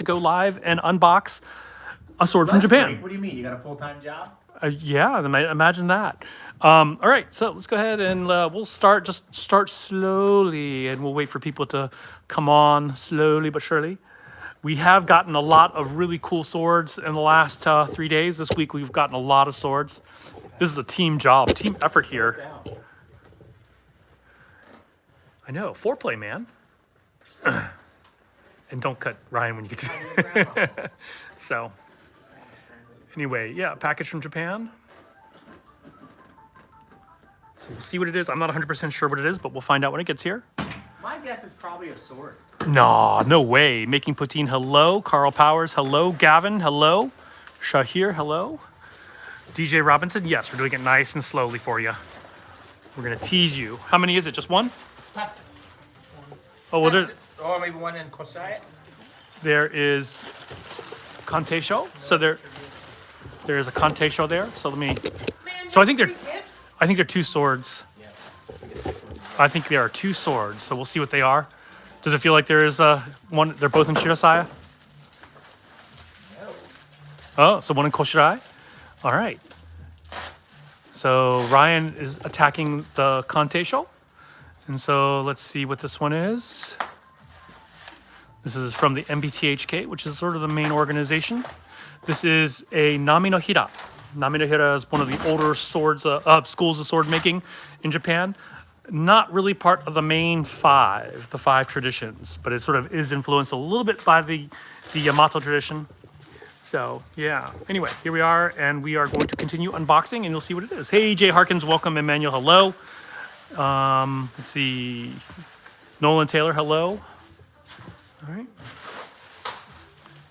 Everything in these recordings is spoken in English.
to go live and unbox a sword from Japan. Great. What do you mean? You got a full-time job? Yeah, imagine that. All right, so let's go ahead and we'll start slowly, and we'll wait for people to come on slowly but surely. We have gotten a lot of really cool swords in the last 3 days. This week we've gotten a lot of swords. This is a team job, team effort here. I know, foreplay, man. And don't cut Ryan when you get to. So, anyway, yeah, package from Japan. So we'll see what it is. I'm not 100% sure what it is, but we'll find out when it gets here. My guess is probably a sword. No way. Making Poutine, hello. Carl Powers, hello. Gavin, hello. Shahir, hello. DJ Robinson, yes, we're doing it nice and slowly for you. We're going to tease you. How many is it? Just one? That's Oh, well, there's... Or maybe one in Kosai. There is Kantesho. So there is a Kantesho there. So let me. Man, So I think they're two swords. I think there are two swords. So we'll see what they are. Does it feel like there is one? They're both in Shirasaya. No. Oh, so one in Koshirai. All right. So Ryan is attacking the Kantesho. And so let's see what this one is. This is from the MBTHK, which is sort of the main organization. This is a Nami no Hira. Nami no Hira is one of the older swords, schools of sword making in Japan. Not really part of the main five, the five traditions, but it sort of is influenced a little bit by the Yamato tradition. So, yeah. Anyway, here we are, and we are going to continue unboxing, and you'll see what it is. Hey, Jay Harkins, welcome. Emmanuel, hello. Let's see. Nolan Taylor, hello. All right.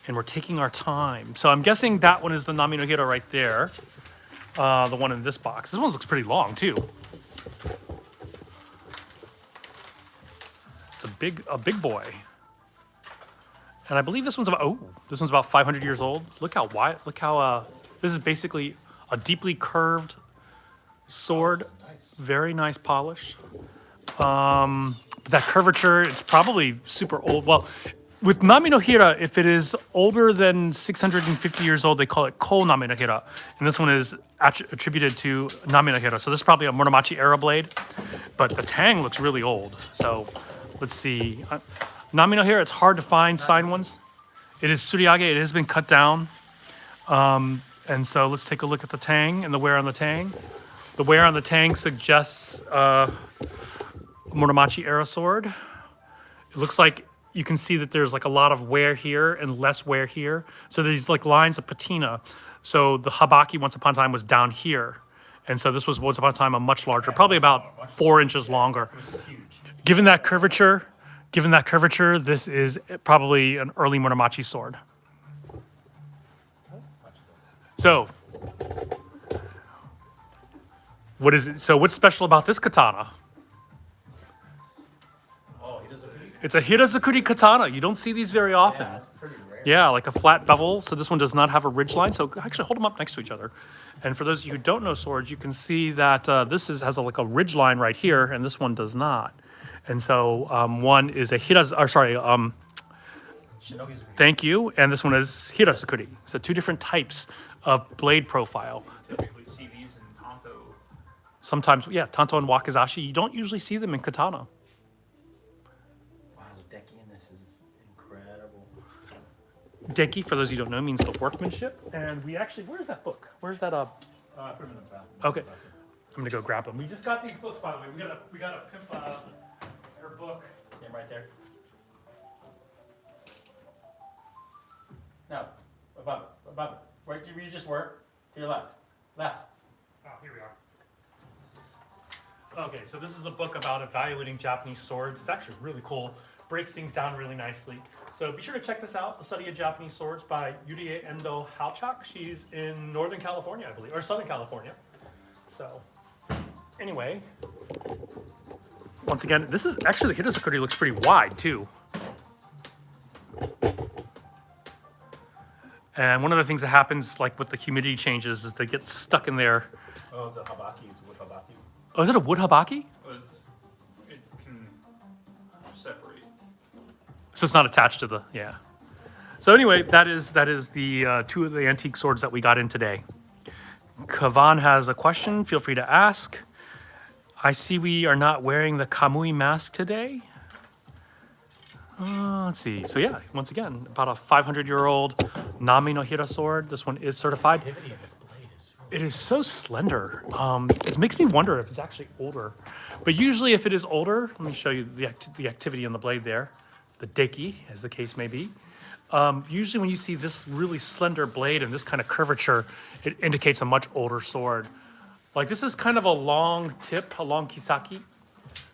And we're taking our time. So I'm guessing that one is the Nami no Hira right there. The one in this box. This one looks pretty long, too. It's a big boy. And I believe this one's about 500 years old. Look how wide, this is basically a deeply curved sword. Very nice polish. That curvature, it's probably super old. Well, with Nami no Hira, if it is older than 650 years old, they call it Ko Nami no Hira. And this one is attributed to Nami no Hira. So this is probably a Muramachi era blade. But the tang looks really old. So let's see. Nami no Hira, it's hard to find signed ones. It is Suriage. It has been cut down. And so let's take a look at the tang and the wear on the tang. The wear on the tang suggests a Muramachi era sword. It looks like you can see that there's like a lot of wear here and less wear here. So there's like lines of patina. So the habaki once upon a time was down here. And so this was once upon a time a much larger, probably about 4 inches longer. Given that curvature, this is probably an early Muramachi sword. So, what is it? So what's special about this katana? It's a Hirazukuri katana. You don't see these very often. Yeah, it's pretty rare. Yeah, like a flat bevel. So this one does not have a ridge line. So actually hold them up next to each other. And for those of you who don't know swords, you can see that this has a ridge line right here, and this one does not. And so one is a thank you. And this one is Hirazukuri. So two different types of blade profile. Typically see these in Tanto. Sometimes, yeah, Tanto and Wakizashi. You don't usually see them in katana. Wow, the decking in this is incredible. Deki, for those of you who don't know, means the workmanship. And we actually, where's that book? Where's that I put them in the bathroom. Okay. I'm gonna go grab them. We just got these books, by the way. We got a pimp her book. See him right there? No, above it. Where you just were? To your left. Left. Oh, here we are. Okay, so this is a book about evaluating Japanese swords. It's actually really cool. Breaks things down really nicely. So be sure to check this out, The Study of Japanese Swords by Yurie Endo Halchak. She's in Northern California, I believe, or Southern California. So, anyway, once again, this is actually, the Hirazukuri looks pretty wide too. And one of the things that happens, like with the humidity changes, is they get stuck in there. Oh, the habaki is with habaki. Oh, is it a wood habaki? It can separate. So it's not attached to the, yeah. So anyway, that is the two of the antique swords that we got in today. Kavan has a question. Feel free to ask. I see we are not wearing the Kamui mask today. Let's see. So yeah, once again, about a 500-year-old Nami no Hira sword. This one is certified. It is so slender. It makes me wonder if it's actually older. But usually if it is older, let me show you the activity on the blade there. The deki, as the case may be. Usually when you see this really slender blade and this kind of curvature, it indicates a much older sword. Like this is kind of a long tip, a long kisaki.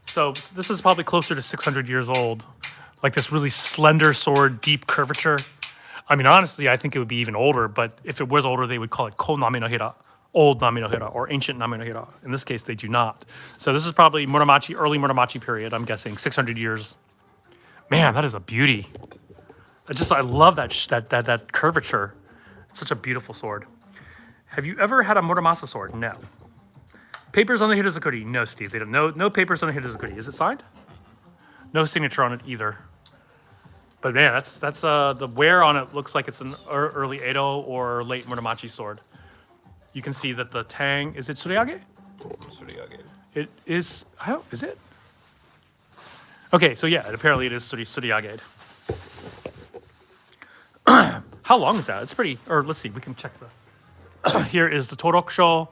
So this is probably closer to 600 years old. Like this really slender sword, deep curvature. I mean, honestly, I think it would be even older, but if it was older, they would call it Ko Nami no Hira, old Nami no Hira, or ancient Nami no Hira. In this case, they do not. So this is probably Muramachi, early Muramachi period, I'm guessing, 600 years. Man, that is a beauty. I love that curvature. It's such a beautiful sword. Have you ever had a Muramasa sword? No. Papers on the Hitazukuri? No, Steve. They don't. No papers on the Hitazukuri. Is it signed? No signature on it either. But man, that's the wear on it looks like it's an early Edo or late Muramachi sword. You can see that the tang, is it Tsuriyage? Tsuriyage. It is, is it? Okay, so yeah, apparently it is Tsuriyage. How long is that? It's pretty, or let's see, we can check the, here is the Torokusho.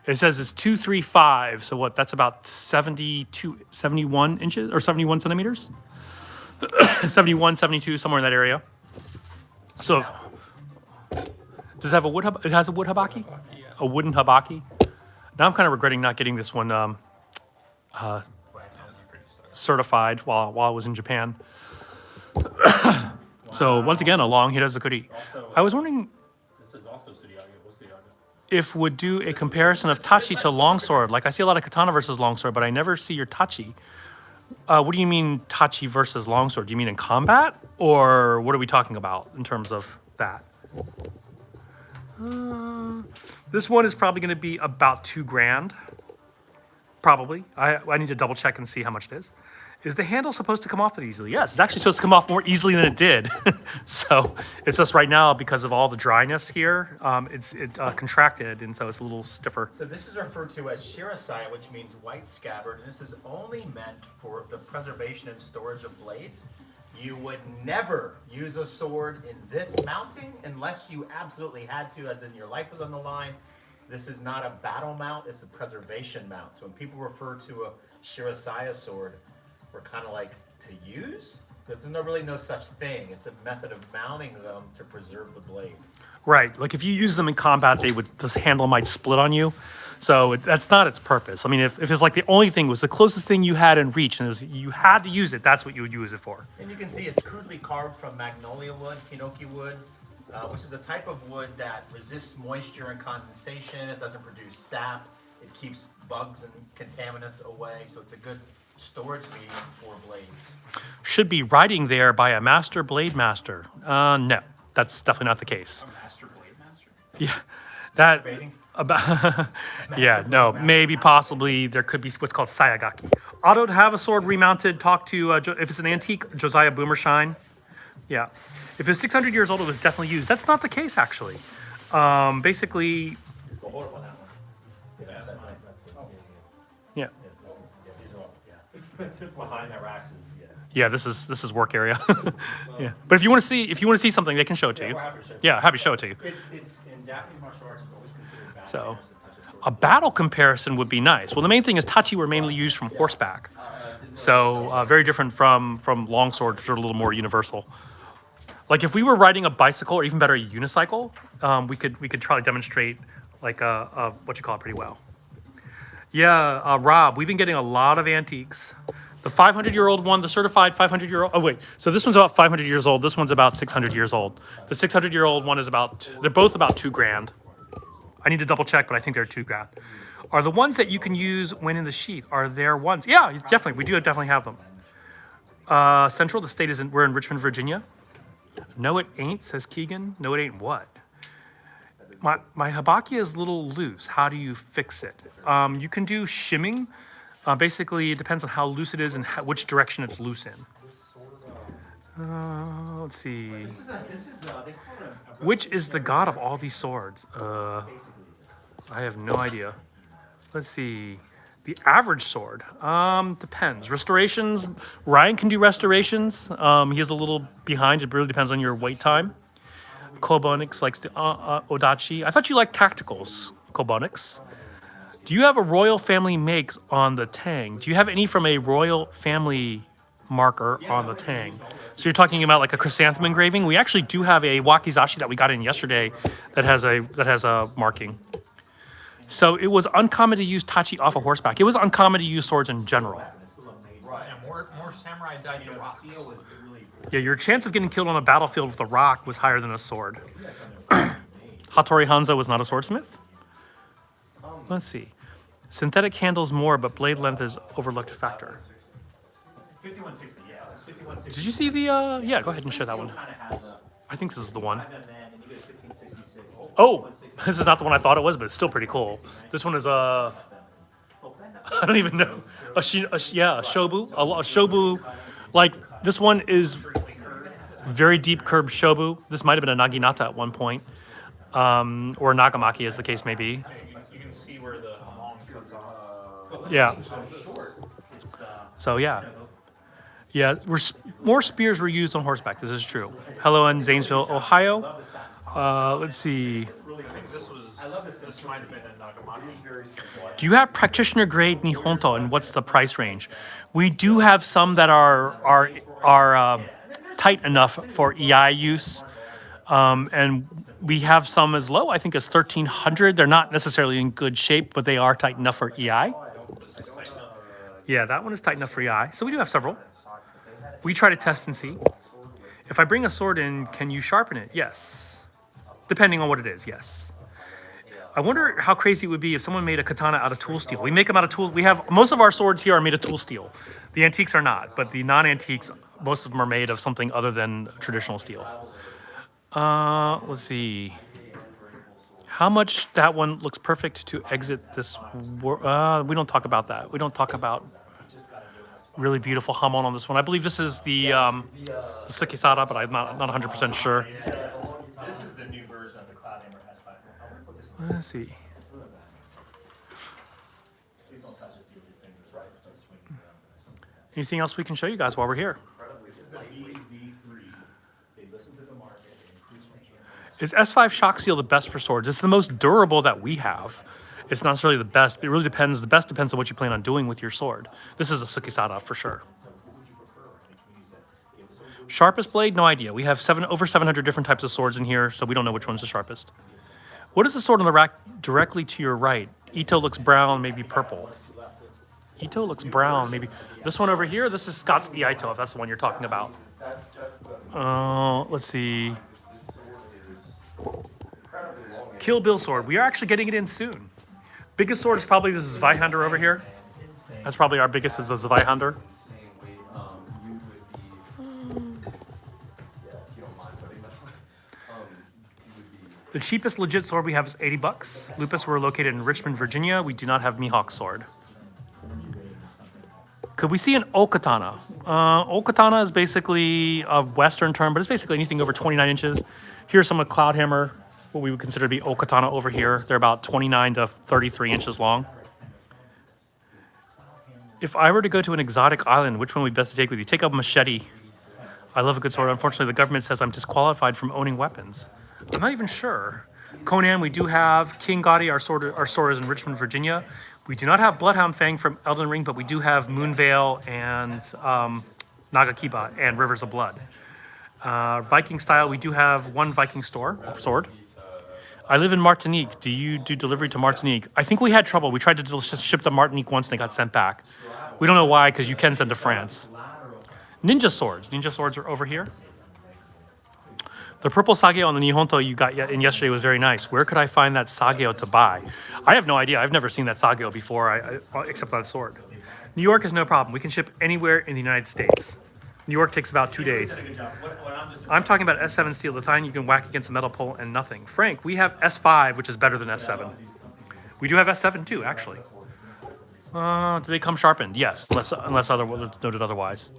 It says it's 235, so what, that's about 71 inches, or 71 centimeters? 71, 72, somewhere in that area. So, does it have a wood, it has a wood habaki? A wooden habaki? Now I'm kind of regretting not getting this one certified while I was in Japan. So once again, a long Hitazukuri. I was wondering This is also Tsuriyage. What's Tsuriyage? if would do a comparison of tachi to longsword. Like I see a lot of katana versus longsword, but I never see your tachi. What do you mean tachi versus longsword? Do you mean in combat, or what are we talking about in terms of that? This one is probably going to be about $2,000. Probably. I need to double check and see how much it is. Is the handle supposed to come off that easily? Yes, it's actually supposed to come off more easily than it did. So it's just right now because of all the dryness here, it contracted, and so it's a little stiffer. So this is referred to as shirasai, which means white scabbard, and this is only meant for the preservation and storage of blades. You would never use a sword in this mounting unless you absolutely had to, as in your life was on the line. This is not a battle mount, it's a preservation mount. So when people refer to a shirasai sword, we're kind of like, to use? Because there's really no such thing. It's a method of mounting them to preserve the blade. Right, like if you use them in combat, this handle might split on you. So that's not its purpose. I mean, if it's like the only thing was the closest thing you had in reach, and you had to use it, that's what you would use it for. And you can see it's crudely carved from magnolia wood, hinoki wood, which is a type of wood that resists moisture and condensation. It doesn't produce sap. It keeps bugs and contaminants away. So it's a good storage medium for blades. Should be writing there by a master blade master. No, that's definitely not the case. A master blade master? Yeah, that Debating? about yeah, no, maybe possibly there could be what's called sayagaki. Auto to have a sword remounted. Talk to if it's an antique Josiah Boomershine. Yeah, if it's 600 years old, it was definitely used. That's not the case actually. Basically, Well, hold up on that one. Yeah, that's it. yeah. These are all, yeah. Behind the racks is, yeah. Yeah, this is work area. Yeah, but if you want to see something, they can show it to you. We're happy to show you. Yeah, happy to show it to you. It's in Japanese martial arts, it's always considered battle. So, to touch a sword. a battle comparison would be nice. Well, the main thing is tachi were mainly used from horseback, so very different from longswords, which are a little more universal. Like if we were riding a bicycle, or even better, a unicycle, we could try to demonstrate like what you call it pretty well. Yeah, Rob, we've been getting a lot of antiques. The 500-year-old one, the certified 500-year-old. Oh wait, so this one's about 500 years old. This one's about 600 years old. The 600-year-old one is they're both about $2,000. I need to double check, but I think they're $2,000. Are the ones that you can use when in the sheath? Are there ones? Yeah, definitely. We do definitely have them. Central, the state we're in Richmond, Virginia. No, it ain't, says Keegan. No, it ain't what? My habaki is a little loose. How do you fix it? You can do shimming. Basically, it depends on how loose it is and which direction it's loose in. Let's see. They call it a Which is the god of all these swords? I have no idea. Let's see. The average sword. Depends. Restorations. Ryan can do restorations. He is a little behind. It really depends on your wait time. Kobonix likes the Odachi. I thought you liked tacticals, Kobonix. Do you have a royal family makes on the Tang? Do you have any from a royal family marker on the Tang? So you're talking about like a chrysanthemum engraving? We actually do have a wakizashi that we got in yesterday that has a marking. So it was uncommon to use tachi off a horseback. It was uncommon to use swords in general. Right. And more samurai died to rocks. Yeah, your chance of getting killed on a battlefield with a rock was higher than a sword. Hattori Hanzo was not a swordsmith. Let's see. Synthetic handles more, but blade length is overlooked factor. 5160, yes. It's 5160. Did you see the, yeah, go ahead and show that one. I think this is the one. Oh, this is not the one I thought it was, but it's still pretty cool. This one is, I don't even know. A shobu. A shobu, like, this one is very deep curved shobu. This might have been a naginata at one point. Or a nagamaki, as the case may be. You can see where the long cuts off. Yeah. So, yeah. Yeah, more spears were used on horseback. This is true. Hello in Zanesville, Ohio. Let's see. I think this might have been a nagamaki. Do you have practitioner grade Nihonto, and what's the price range? We do have some that are tight enough for EI use, and we have some as low, I think, as 1300. They're not necessarily in good shape, but they are tight enough for EI. Yeah, that one is tight enough for EI. So we do have several. We try to test and see. If I bring a sword in, can you sharpen it? Yes. Depending on what it is, yes. I wonder how crazy it would be if someone made a katana out of tool steel. We make them out of tool. We have, most of our swords here are made of tool steel. The antiques are not, but the non-antiques, most of them are made of something other than traditional steel. Let's see. How much that one looks perfect to exit this. We don't talk about that. We don't talk about really beautiful hamon on this one. I believe this is the Sukisada, but I'm not 100% sure. This is the new version of the Cloudhammer S5. Let's see. Please don't touch this with your fingers, right? Don't swing it around. Anything else we can show you guys while we're here? This is the V3. They listen to the market. They increase from Is S5 shock seal the best for swords? It's the most durable that we have. It's not necessarily the best. It really depends. The best depends on what you plan on doing with your sword. This is a Sukisada for sure. Sharpest blade? No idea. We have over 700 different types of swords in here, so we don't know which one's the sharpest. What is the sword on the rack directly to your right? Ito looks brown, maybe purple. Ito looks brown, maybe. This one over here, this is Scott's Ito, if that's the one you're talking about. Let's see. Kill Bill sword. We are actually getting it in soon. Biggest sword is probably this Zweihander over here. That's probably our biggest is the Zweihander. The cheapest legit sword we have is 80 bucks. Lupus, we're located in Richmond, Virginia. We do not have Mihawk sword. Could we see an Okatana? Okatana is basically a Western term, but it's basically anything over 29 inches. Here's some of Cloudhammer, what we would consider to be Okatana over here. They're about 29 to 33 inches long. If I were to go to an exotic island, which one would be best to take with you? Take a machete. I love a good sword. Unfortunately, the government says I'm disqualified from owning weapons. I'm not even sure. Conan, we do have King Gaudi, our store is in Richmond, Virginia. We do not have Bloodhound Fang from Elden Ring, but we do have Moonveil and Nagakiba and Rivers of Blood. Viking style, we do have one Viking sword. I live in Martinique. Do you do delivery to Martinique? I think we had trouble. We tried to just ship to Martinique once and they got sent back. We don't know why, because you can send to France. Ninja swords. Ninja swords are over here. The purple Sageo on the Nihonto you got in yesterday was very nice. Where could I find that Sageo to buy? I have no idea. I've never seen that Sageo before, except that sword. New York is no problem. We can ship anywhere in the United States. New York takes about 2 days. I'm talking about S7 steel. The time you can whack against a metal pole and nothing. Frank, we have S5, which is better than S7. We do have S7 too, actually. Do they come sharpened? Yes, unless noted otherwise.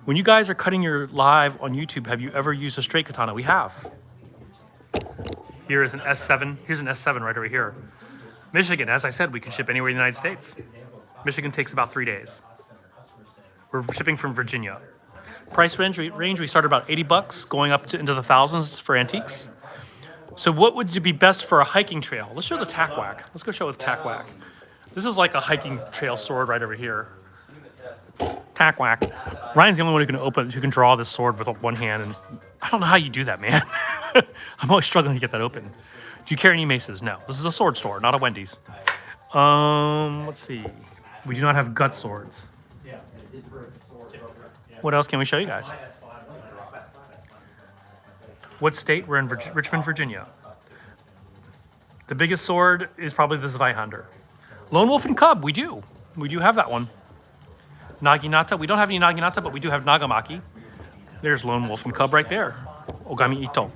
When you guys are cutting your live on YouTube, have you ever used a straight katana? We have. Here is an S7. Here's an S7 right over here. Michigan, as I said, we can ship anywhere in the United States. Michigan takes about 3 days. We're shipping from Virginia. Price range, we started about 80 bucks, going up to into the thousands for antiques. So what would be best for a hiking trail? Let's show the tack whack. Let's go show with tack whack. This is like a hiking trail sword right over here. Tack whack. Ryan's the only one who can draw this sword with one hand, and I don't know how you do that, man. I'm always struggling to get that open. Do you carry any maces? No. This is a sword store, not a Wendy's. Let's see. We do not have gut swords. What else can we show you guys? What state? We're in Richmond, Virginia. The biggest sword is probably the Zweihander. Lone Wolf and Cub, we do. We do have that one. Naginata, we don't have any Naginata, but we do have Nagamaki. There's Lone Wolf and Cub right there. Ogami Ito.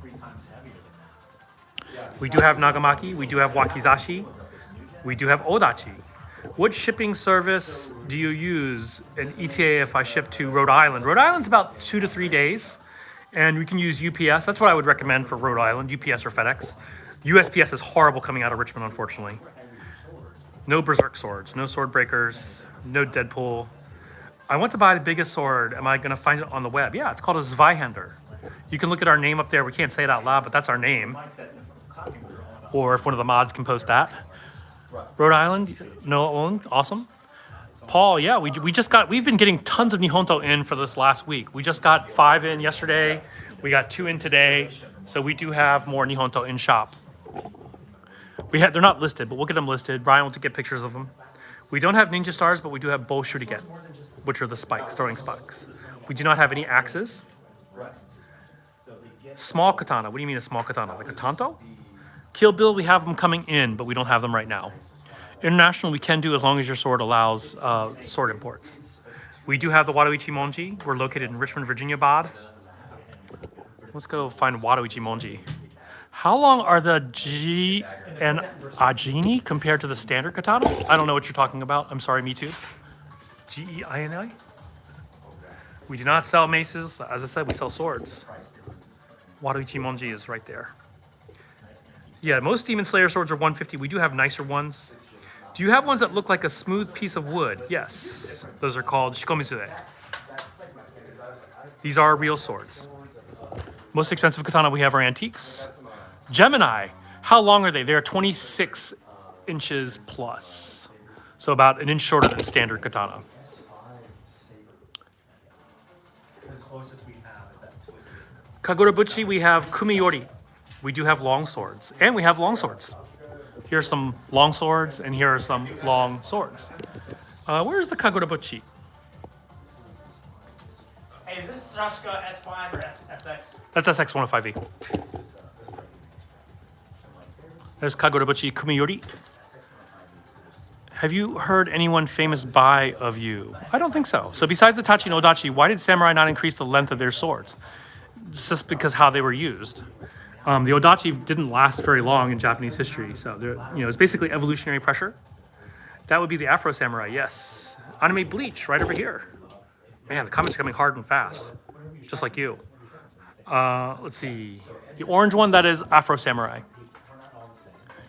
We do have Nagamaki, we do have Wakizashi, we do have Odachi. What shipping service do you use in ETA if I ship to Rhode Island? Rhode Island's about 2 to 3 days, and we can use UPS. That's what I would recommend for Rhode Island, UPS or FedEx. USPS is horrible coming out of Richmond, unfortunately. No Berserk swords, no sword breakers, no Deadpool. I want to buy the biggest sword. Am I going to find it on the web? Yeah, it's called a Zweihander. You can look at our name up there. We can't say it out loud, but that's our name. Or if one of the mods can post that. Rhode Island, no, awesome. Paul, yeah, we've been getting tons of Nihonto in for this last week. We just got 5 in yesterday. We got 2 in today. So we do have more Nihonto in shop. They're not listed, but we'll get them listed. Brian will get pictures of them. We don't have Ninja Stars, but we do have Bo Shuriken, which are the spikes, throwing spikes. We do not have any axes. Small katana. What do you mean a small katana? Like a tanto? Kill Bill, we have them coming in, but we don't have them right now. International, we can do as long as your sword allows sword imports. We do have the Wadoichi Monji. We're located in Richmond, Virginia, Bod. Let's go find Wadoichi Monji. How long are the G and Ajini compared to the standard katana? I don't know what you're talking about. I'm sorry, me too. G-E-I-N-I? We do not sell maces. As I said, we sell swords. Wadoichi Monji is right there. Yeah, most Demon Slayer swords are 150. We do have nicer ones. Do you have ones that look like a smooth piece of wood? Yes. Those are called shikomizue. These are real swords. Most expensive katana we have are antiques. Gemini. How long are they? They're 26 inches plus. So about an inch shorter than standard katana. Kagurabuchi, we have Kumiyori. We do have long swords, and we have long swords. Here are some long swords, and here are some long swords. Where's the Kagurabuchi? Hey, is this Shashka S5 or SX? That's SX105E. There's Kagurabuchi Kumiyori. Have you heard anyone famous buy of you? I don't think so. So besides the Tachi and Odachi, why did samurai not increase the length of their swords? It's just because how they were used. The Odachi didn't last very long in Japanese history, so it's basically evolutionary pressure. That would be the Afro Samurai, yes. Anime Bleach, right over here. Man, the comments are coming hard and fast, just like you. Let's see. The orange one, that is Afro Samurai.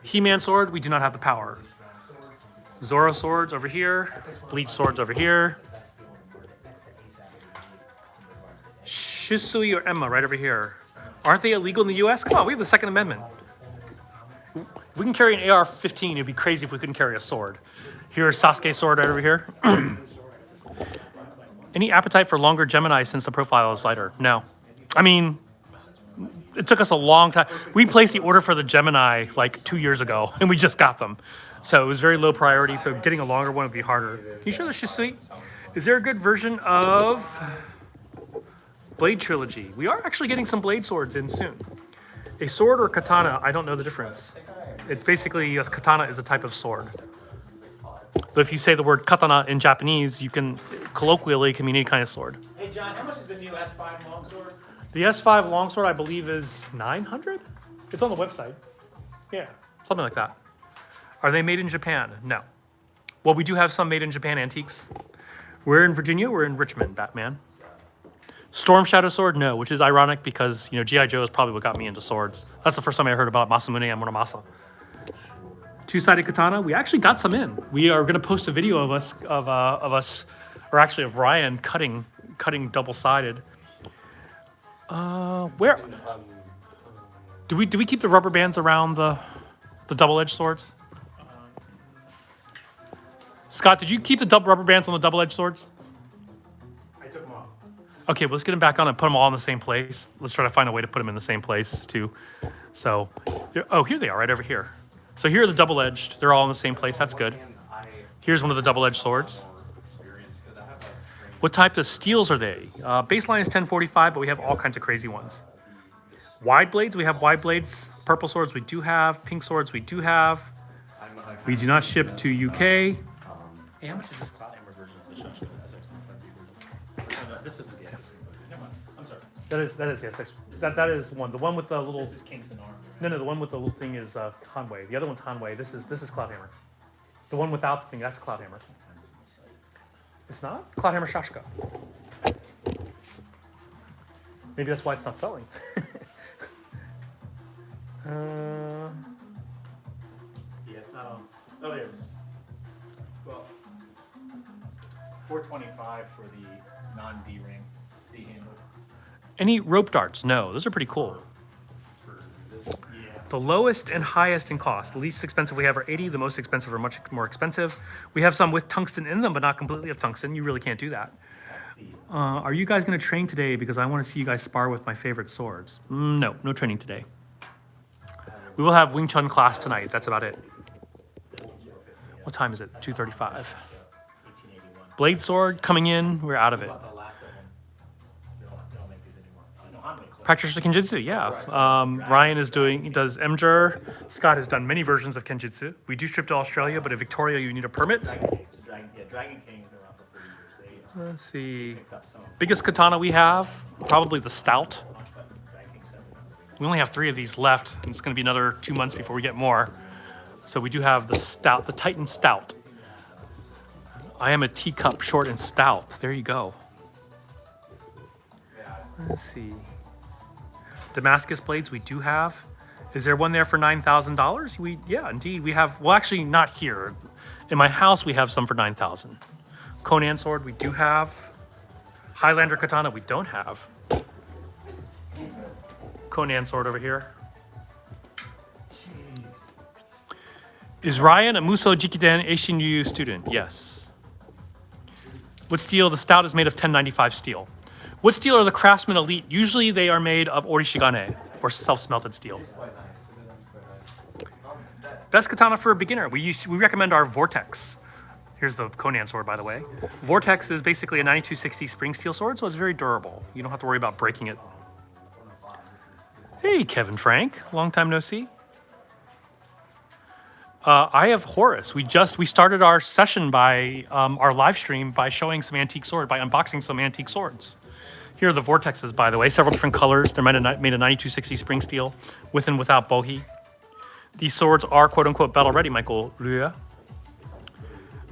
He-Man sword, we do not have the power. Zoro swords over here. Bleach swords over here. Shisui or Emma right over here. Aren't they illegal in the US? Come on, we have the Second Amendment. If we can carry an AR-15, it'd be crazy if we couldn't carry a sword. Here's Sasuke's sword right over here. Any appetite for longer Gemini since the profile is lighter? No. I mean, it took us a long time. We placed the order for the Gemini like 2 years ago, and we just got them. So it was very low priority, so getting a longer one would be harder. Can you show the Shisui? Is there a good version of Blade Trilogy? We are actually getting some blade swords in soon. A sword or katana, I don't know the difference. It's basically, a katana is a type of sword. So if you say the word katana in Japanese, you can colloquially can mean any kind of sword. Hey John, how much is the new S5 longsword? The S5 longsword, I believe, is 900? It's on the website. Yeah, something like that. Are they made in Japan? No. Well, we do have some made in Japan antiques. We're in Virginia, we're in Richmond, Batman. Storm Shadow Sword, no, which is ironic because, you know, G.I. Joe is probably what got me into swords. That's the first time I heard about Masamune and Muramasa. Two-sided katana, we actually got some in. We are going to post a video of us, or actually of Ryan cutting double-sided. Where? Do we keep the rubber bands around the double-edged swords? Scott, did you keep the rubber bands on the double-edged swords? I took them off. Okay, well, let's get them back on and put them all in the same place. Let's try to find a way to put them in the same place, too. So, oh, here they are, right over here. So here are the double-edged. They're all in the same place. That's good. Here's one of the double-edged swords. What type of steels are they? Baseline is 1045, but we have all kinds of crazy ones. Wide blades, we have wide blades. Purple swords, we do have. Pink swords, we do have. We do not ship to UK. Hey, how much is this Cloudhammer version of the Shashka SX150 version? No, this isn't the SX150. Never mind. I'm sorry. That is yes. That is one. The one with the little. This is Kingston Arm. No, the one with the little thing is Hanwei. The other one's Hanwei. This is Cloudhammer. The one without the thing, that's Cloudhammer. It's not? Cloudhammer Shashka. Maybe that's why it's not selling. Yes. Oh, there it is. Well, 425 for the non-D ring, D handle. Any rope darts? No, those are pretty cool. Yeah. The lowest and highest in cost. The least expensive we have are 80. The most expensive are much more expensive. We have some with tungsten in them, but not completely of tungsten. You really can't do that. Are you guys going to train today? Because I want to see you guys spar with my favorite swords. No training today. We will have Wing Chun class tonight. That's about it. What time is it? 2:35. Blade sword coming in. We're out of it. The last of them. They don't make these anymore. No, how many close? Practitioner Kenjutsu, yeah. Ryan does MJR. Scott has done many versions of Kenjutsu. We do ship to Australia, but in Victoria you need a permit. Dragon King's been around for 30 years. They Let's see. picked up some Biggest katana we have, probably the Stout. Dragon King 7. We only have 3 of these left, and it's going to be another 2 months before we get more. So we do have the Stout, the Titan Stout. I am a teacup short and stout. There you go. Let's see. Damascus blades we do have. Is there one there for $9,000? Yeah, indeed. We have, well, actually not here. In my house, we have some for 9,000. Conan sword we do have. Highlander katana we don't have. Conan sword over here. Is Ryan a Muso Jikiden Eishin Ryu student? Yes. What steel? The Stout is made of 1095 steel. What steel are the Craftsman Elite? Usually they are made of orishigane, or self-smelted steel. Best katana for a beginner. We recommend our Vortex. Here's the Conan sword, by the way. Vortex is basically a 9260 spring steel sword, so it's very durable. You don't have to worry about breaking it. Hey, Kevin Frank. Long time no see. I have Horus. We started our session by our live stream by showing some antique sword, by unboxing some antique swords. Here are the Vortexes, by the way, several different colors. They're made of 9260 spring steel, with and without bohi. These swords are quote unquote battle ready, Michael Rua.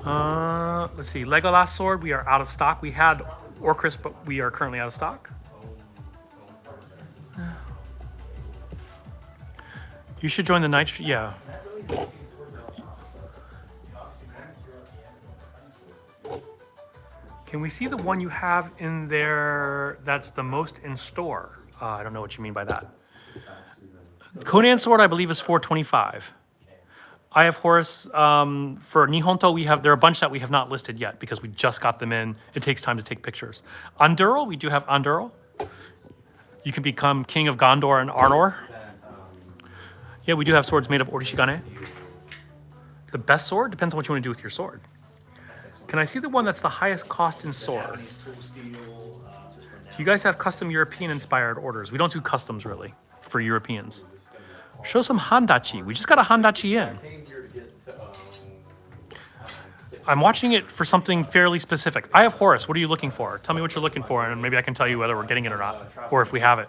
Let's see, Legolas sword, we are out of stock. We had Orcris, but we are currently out of stock. You should join the night stream. Yeah. Can we see the one you have in there that's the most in store? I don't know what you mean by that. Conan sword, I believe, is $425. I have Horus. For Nihonto, there are a bunch that we have not listed yet because we just got them in. It takes time to take pictures. Anduril, we do have Anduril. You can become King of Gondor and Arnor. Yeah, we do have swords made of orishigane. The best sword depends on what you want to do with your sword. Can I see the one that's the highest cost in sword? Do you guys have custom European-inspired orders? We don't do customs, really, for Europeans. Show some Handachi. We just got a Handachi in. I'm watching it for something fairly specific. I have Horus. What are you looking for? Tell me what you're looking for, and maybe I can tell you whether we're getting it or not, or if we have it.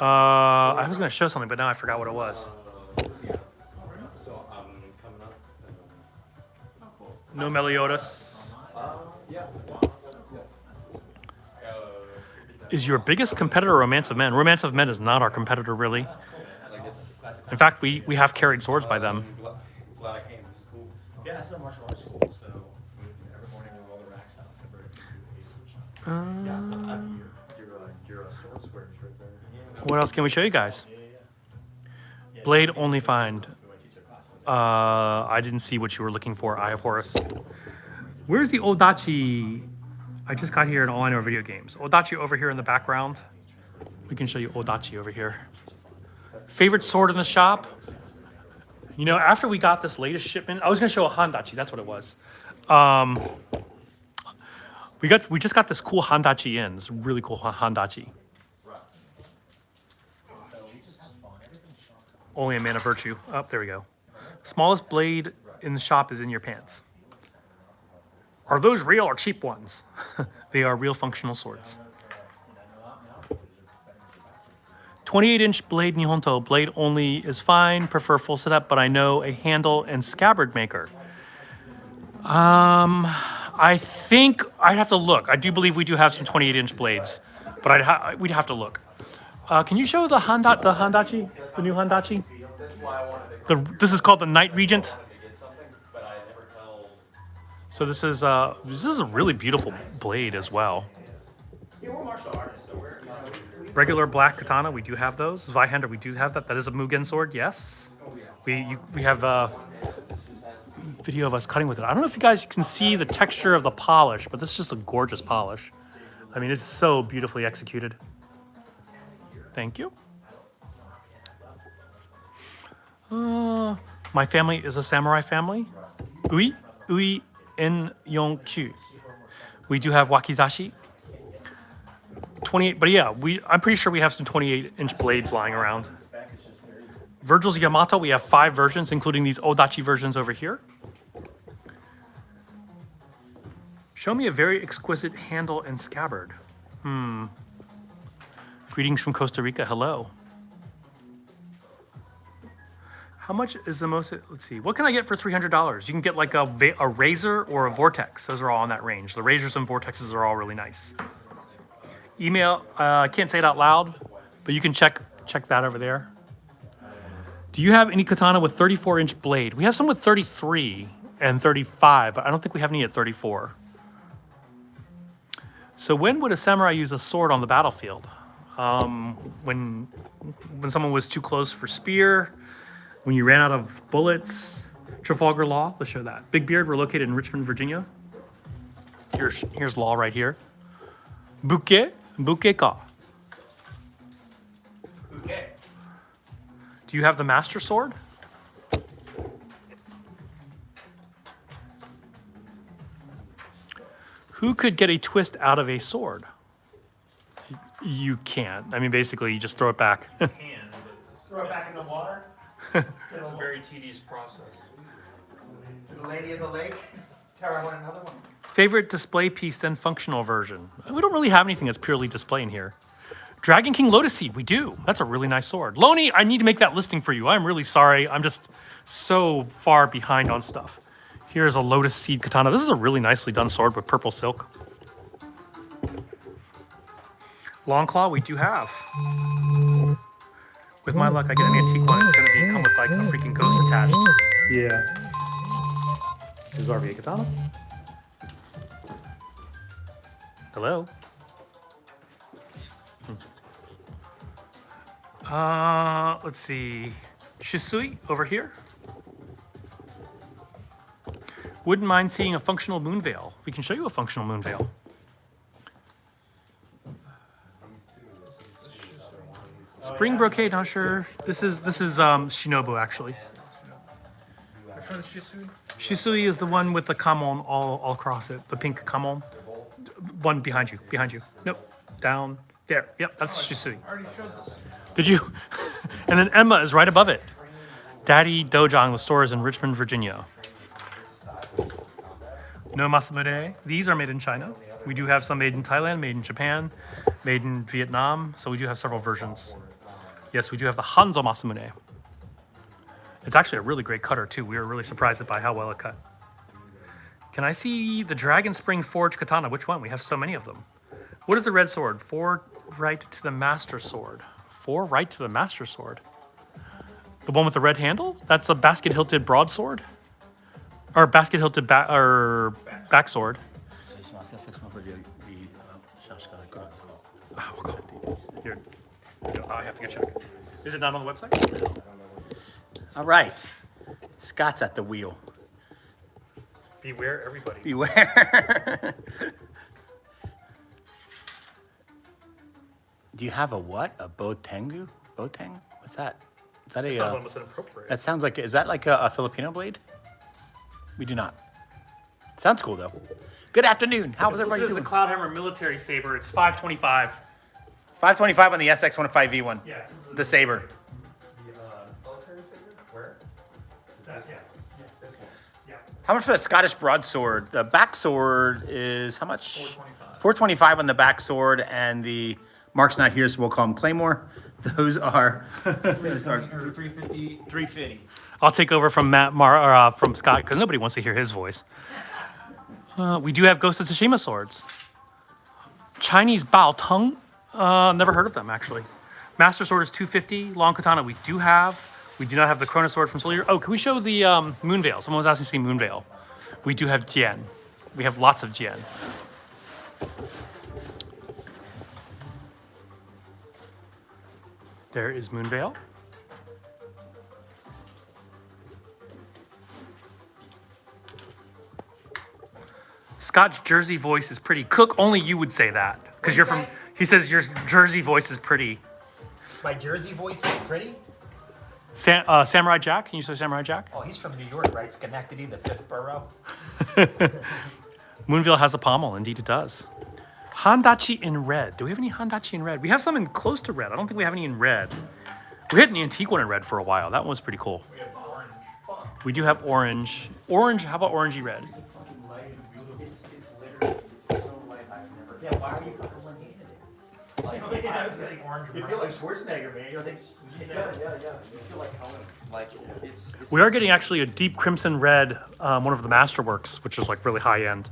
I was going to show something, but now I forgot what it was. No Meliodas. Is your biggest competitor Romance of Men? Romance of Men is not our competitor, really. In fact, we have carried swords by them. Glad I came. This is cool. Yeah, I still martial arts school, so every morning we roll the racks out, convert it into a sword shop. Yeah, so your sword square is right there. Yeah. What else can we show you guys? Blade only find. I didn't see what you were looking for, Eye of Horus. Where's the Odachi? I just got here and all I know are video games. Odachi over here in the background. We can show you Odachi over here. Favorite sword in the shop? You know, after we got this latest shipment, I was going to show a Handachi. That's what it was. We just got this cool Handachi in. This really cool Handachi. Only a man of virtue. Oh, there we go. Smallest blade in the shop is in your pants. Are those real or cheap ones? They are real functional swords. 28-inch blade Nihonto. Blade only is fine. Prefer full setup, but I know a handle and scabbard maker. I think I'd have to look. I do believe we do have some 28-inch blades, but we'd have to look. Can you show the Handachi, the new Handachi? This is called the Night Regent. So this is a really beautiful blade as well. Regular black katana, we do have those. Zweihander, we do have that. That is a Mugen sword, yes. We have a video of us cutting with it. I don't know if you guys can see the texture of the polish, but this is just a gorgeous polish. I mean, it's so beautifully executed. Thank you. My family is a samurai family. Oui, oui, en yonkyu. We do have wakizashi. 28, but yeah, I'm pretty sure we have some 28-inch blades lying around. Virgil's Yamato, we have 5 versions, including these Odachi versions over here. Show me a very exquisite handle and scabbard. Greetings from Costa Rica, hello. How much is the most, let's see, what can I get for $300? You can get like a razor or a vortex. Those are all in that range. The razors and vortexes are all really nice. Email, I can't say it out loud, but you can check that over there. Do you have any katana with 34-inch blade? We have some with 33 and 35, but I don't think we have any at 34. So when would a samurai use a sword on the battlefield? When someone was too close for spear, when you ran out of bullets. Trafalgar Law, let's show that. Big Beard, we're located in Richmond, Virginia. Here's Law right here. Bouquet ka. Bouquet. Do you have the Master Sword? Who could get a twist out of a sword? You can't. I mean, basically, you just throw it back. Throw it back in the water. It's a very tedious process. To the lady of the lake. Tara, I want another one. Favorite display piece, then functional version. We don't really have anything that's purely display in here. Dragon King Lotus Seed, we do. That's a really nice sword. Loney, I need to make that listing for you. I'm really sorry. I'm just so far behind on stuff. Here's a Lotus Seed katana. This is a really nicely done sword with purple silk. Long Claw, we do have. With my luck, I get an antique one. It's going to come with like a freaking ghost attached. Yeah. Here's RVA Katana. Hello. Let's see. Shisui over here. Wouldn't mind seeing a functional moon veil. We can show you a functional moon veil. Spring brocade, not sure. This is Shinobu actually. Which one is Shisui? Shisui is the one with the kamon all across it, the pink kamon. One behind you. Nope, down there. Yep, that's Shisui. I already showed this. Did you? And then Emma is right above it. Daddy Dojang, the store is in Richmond, Virginia. No Masamune. These are made in China. We do have some made in Thailand, made in Japan, made in Vietnam. So we do have several versions. Yes, we do have the Hanzo Masamune. It's actually a really great cutter too. We were really surprised by how well it cut. Can I see the Dragon Spring Forge Katana? Which one? We have so many of them. What is the red sword? right to the master sword. 4 right to the master sword. The one with the red handle? That's a basket hilted broadsword? Or basket hilted back sword. Here. I have to get checked. Is it not on the website? All right. Scott's at the wheel. Beware, everybody. Beware. Do you have a what? A botengu? Boteng? What's that? Is that a? It sounds almost inappropriate. That sounds like. Is that like a Filipino blade? We do not. Sounds cool though. Good afternoon. How's This everybody is the doing? Cloudhammer military saber. It's 525. 525 on the SX-15V one. Yeah, this is The saber. The military saber? Where? That's, yeah. This one. Yeah. How much for the Scottish broadsword? The back sword is how much? 425. 425 on the back sword, and the Mark's not here, so we'll call him Claymore. Those are 350. 350. I'll take over from from Scott because nobody wants to hear his voice. We do have Ghost of Tsushima swords. Chinese Bao Teng. Never heard of them actually. Master sword is 250. Long katana we do have. We do not have the Chrono sword from Soul Eater. Oh, can we show the Moonveil? Someone was asking to see Moonveil. We do have Jian. We have lots of Jian. There is Moonveil. Scott's Jersey voice is pretty. Cook, only you would say that. Because you're from. He says your Jersey voice is pretty. My Jersey voice is pretty. Samurai Jack, can you say Samurai Jack? Oh, he's from New York, right? Schenectady, the 5th borough. Moonveil has a pommel, indeed it does. Handachi in red. Do we have any Handachi in red? We have some in close to red. I don't think we have any in red. We had an antique one in red for a while. That one was pretty cool. We have orange. We do have orange. Orange, how about orangey red? It's fucking light and beautiful. It's literally, it's so light, I've never. Yeah, why are you fucking one-handed? Like, I was like orange. You feel like Schwarzenegger, man. You're like, Yeah. You feel like Cohen. Like, it's We are getting actually a deep crimson red, one of the Masterworks, which is like really high end.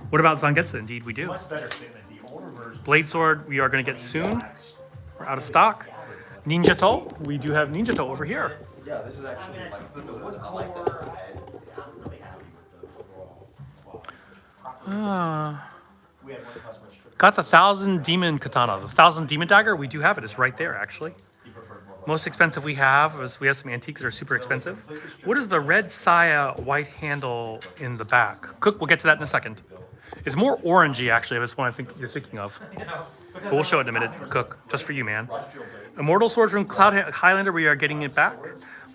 What about Zangetsu? Indeed, we do. much better fit than the older version. Blade Sword, we are going to get soon. We're out of stock. Ninja Toe, we do have Ninja Toe over here. Yeah, this is actually like the wood I like like that. I'm really happy with the overall. We had one customer strip. Got the 1,000 Demon Katana. The 1,000 Demon Dagger, we do have it. It's right there, actually. Most expensive we have is we have some antiques that are super expensive. What is the red Saya white handle in the back? Cook, we'll get to that in a second. It's more orangey, actually. That's one I think you're thinking of. But we'll show it in a minute, Cook, just for you, man. Immortal Sword from Cloud Highlander, we are getting it back.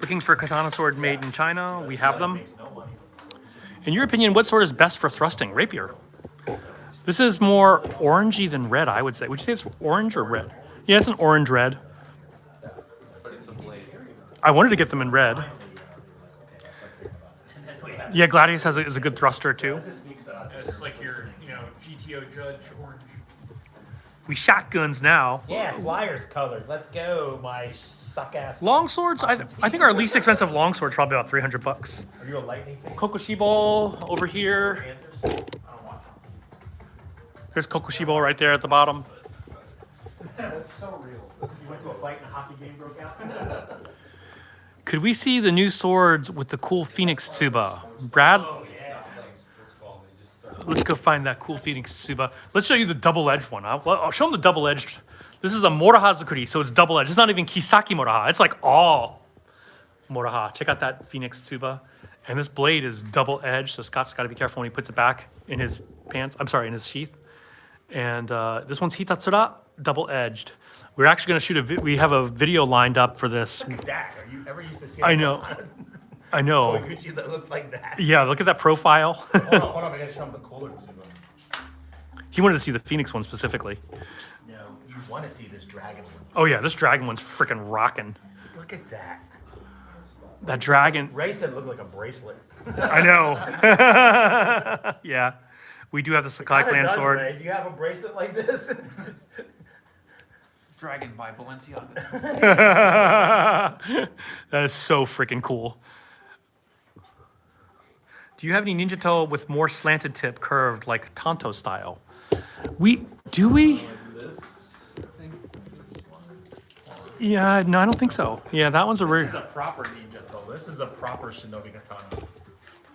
Looking for a katana sword made in China. We have them. In your opinion, what sword is best for thrusting? Rapier. This is more orangey than red, I would say. Would you say it's orange or red? Yeah, it's an orange red. But it's a blade. I wanted to get them in red. Yeah, Gladius is a good thruster too. It's like your, GTO Judge orange. We shotguns now. Yeah, Flyers colored. Let's go, my suck ass. Long swords, I think our least expensive long sword's probably about $300. Are you a lightning fan? Kokoshibo over here. Panthers? I don't watch There's Kokoshibo right there at the bottom. That's so real. You went to a fight and a hockey game broke out? Could we see the new swords with the cool Phoenix Tsuba? Brad? Let's go find that cool Phoenix Tsuba. Let's show you the double-edged one. I'll show them the double-edged. This is a Moraha Zukuri, so it's double-edged. It's not even Kisaki Moraha. It's like all Moraha. Check out that Phoenix Tsuba. And this blade is double-edged, so Scott's got to be careful when he puts it back in his pants. I'm sorry, in his sheath. And this one's Hitatsura, double-edged. We're actually going to shoot we have a video lined up for this. Look at that. Are you ever used to see I know. I know. Gucci that looks like that? Yeah, look at that profile. Hold on. I gotta show him the cooler Tsuba. He wanted to see the Phoenix one specifically. No, you want to see this dragon one. Oh yeah, this dragon one's freaking rocking. Look at that. That dragon. Ray said it looked like a bracelet. I know. Yeah. We do have the Sakai Kinda Clan does, sword. Ray. Do you have a bracelet like this? Dragon by Balenciaga. That is so freaking cool. Do you have any ninja toe with more slanted tip curved like Tanto style? Do we? Yeah, no, I don't think so. Yeah, that one's a This rare is a proper ninja tool. This is a proper shinobi katana.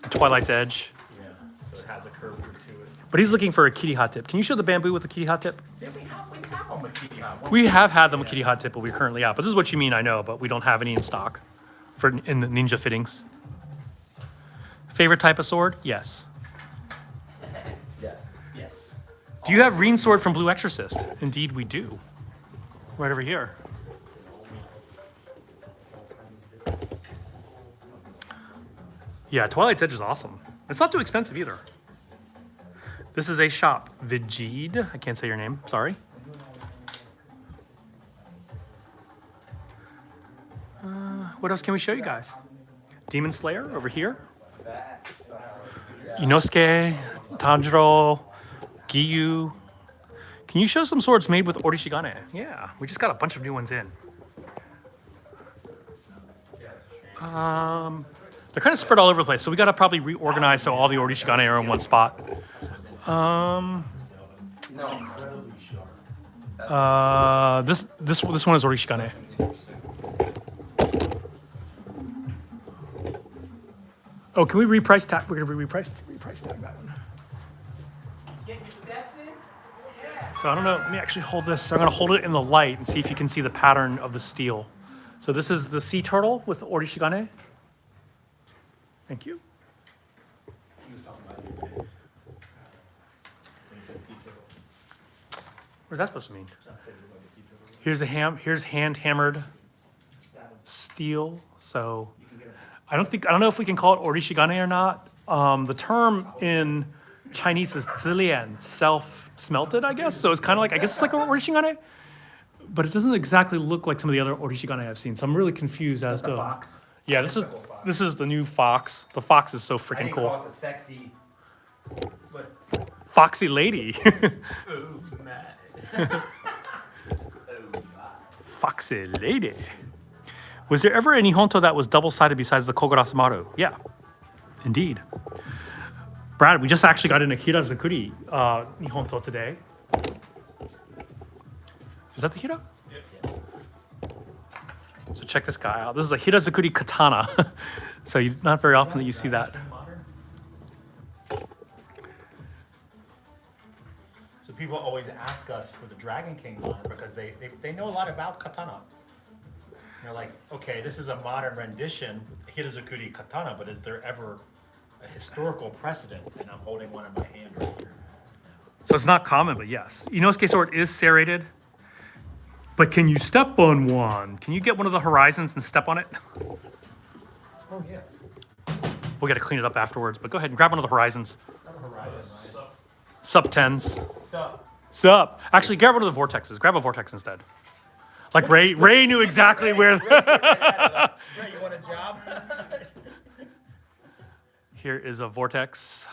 Twilight's Edge. Yeah. So it has a curve to it. But he's looking for a kitty hot tip. Can you show the bamboo with a kitty hot tip? Yeah, we have them with kitty hot. We have had them with kitty hot tip, but we're currently out. But this is what you mean, I know, but we don't have any in stock for in the ninja fittings. Favorite type of sword? Yes. Yes. Yes. Do you have Green Sword from Blue Exorcist? Indeed, we do. Right over here. Yeah, Twilight's Edge is awesome. It's not too expensive either. This is a shop. Vijid. I can't say your name. Sorry. What else can we show you guys? Demon Slayer over here. Inosuke, Tanjiro, Giyu. Can you show some swords made with Orishigane? Yeah, we just got a bunch of new ones in. They're kind of spread all over the place, so we got to probably reorganize so all the Orishigane are in one spot. This one is Orishigane. Oh, can we reprice tag? We're gonna reprice tag that one. Get your steps in? Yeah. So I don't know. Let me actually hold this. I'm gonna hold it in the light and see if you can see the pattern of the steel. So this is the sea turtle with Orishigane. Thank you. What's that supposed to mean? Here's hand hammered steel. So I don't know if we can call it Orishigane or not. The term in Chinese is zilian, self-smelted, I guess. So it's kind of like, I guess it's like Orishigane, but it doesn't exactly look like some of the other Orishigane I've seen. So I'm really confused as to. Fox. Yeah, this is the new fox. The fox is so I freaking didn't call cool. it the sexy. But Foxy lady. ooh, man. Foxy lady. Was there ever a Nihonto that was double-sided besides the Kogurasamaru? Yeah, indeed. Brad, we just actually got in a Hirazukuri Nihonto today. Is that the Hira? Yep. So check this guy out. This is a Hirazukuri Katana. So not very often that you see that. So people always ask us for the Dragon King modern because they know a lot about katana. They're like, okay, this is a modern rendition, Hirazukuri Katana, but is there ever a historical precedent? And I'm holding one in my hand right here. So it's not common, but yes. Inosuke sword is serrated. But can you step on one? Can you get one of the horizons and step on it? Oh yeah. We'll get to clean it up afterwards, but go ahead and grab one of the horizons. Sub 10s. So Sup? Actually, grab one of the vortexes. Grab a vortex instead. Like Ray knew exactly where. Ray, you want a job? Here is a vortex.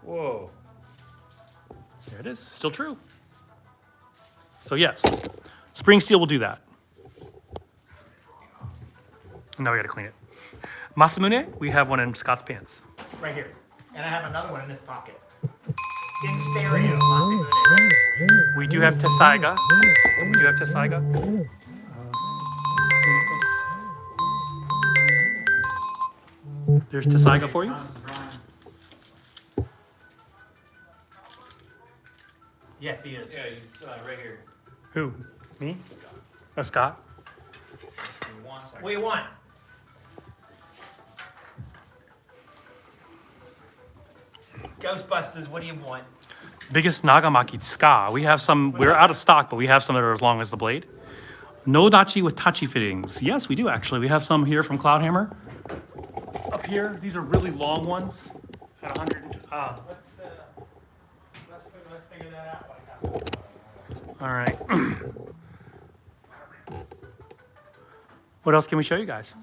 Whoa. There it is. Still true. So yes, spring steel will do that. Now we got to clean it. Masamune, we have one in Scott's pants. Right here. And I have another one in this pocket. In stereo, Masamune, right for you. We do have Tesaiga. We do have Tesaiga. There's Tesaiga for you. Yes, he is. Yeah, he's right here. Who? Me? Oh, Scott? What do you want? Ghostbusters, what do you want? Biggest Nagamaki Ska. We have some, we're out of stock, but we have some that are as long as the blade. No dachi with tachi fittings. Yes, we do actually. We have some here from Cloudhammer. Up here, these are really long ones. At 100. Let's figure that out. All right. What else can we show you guys?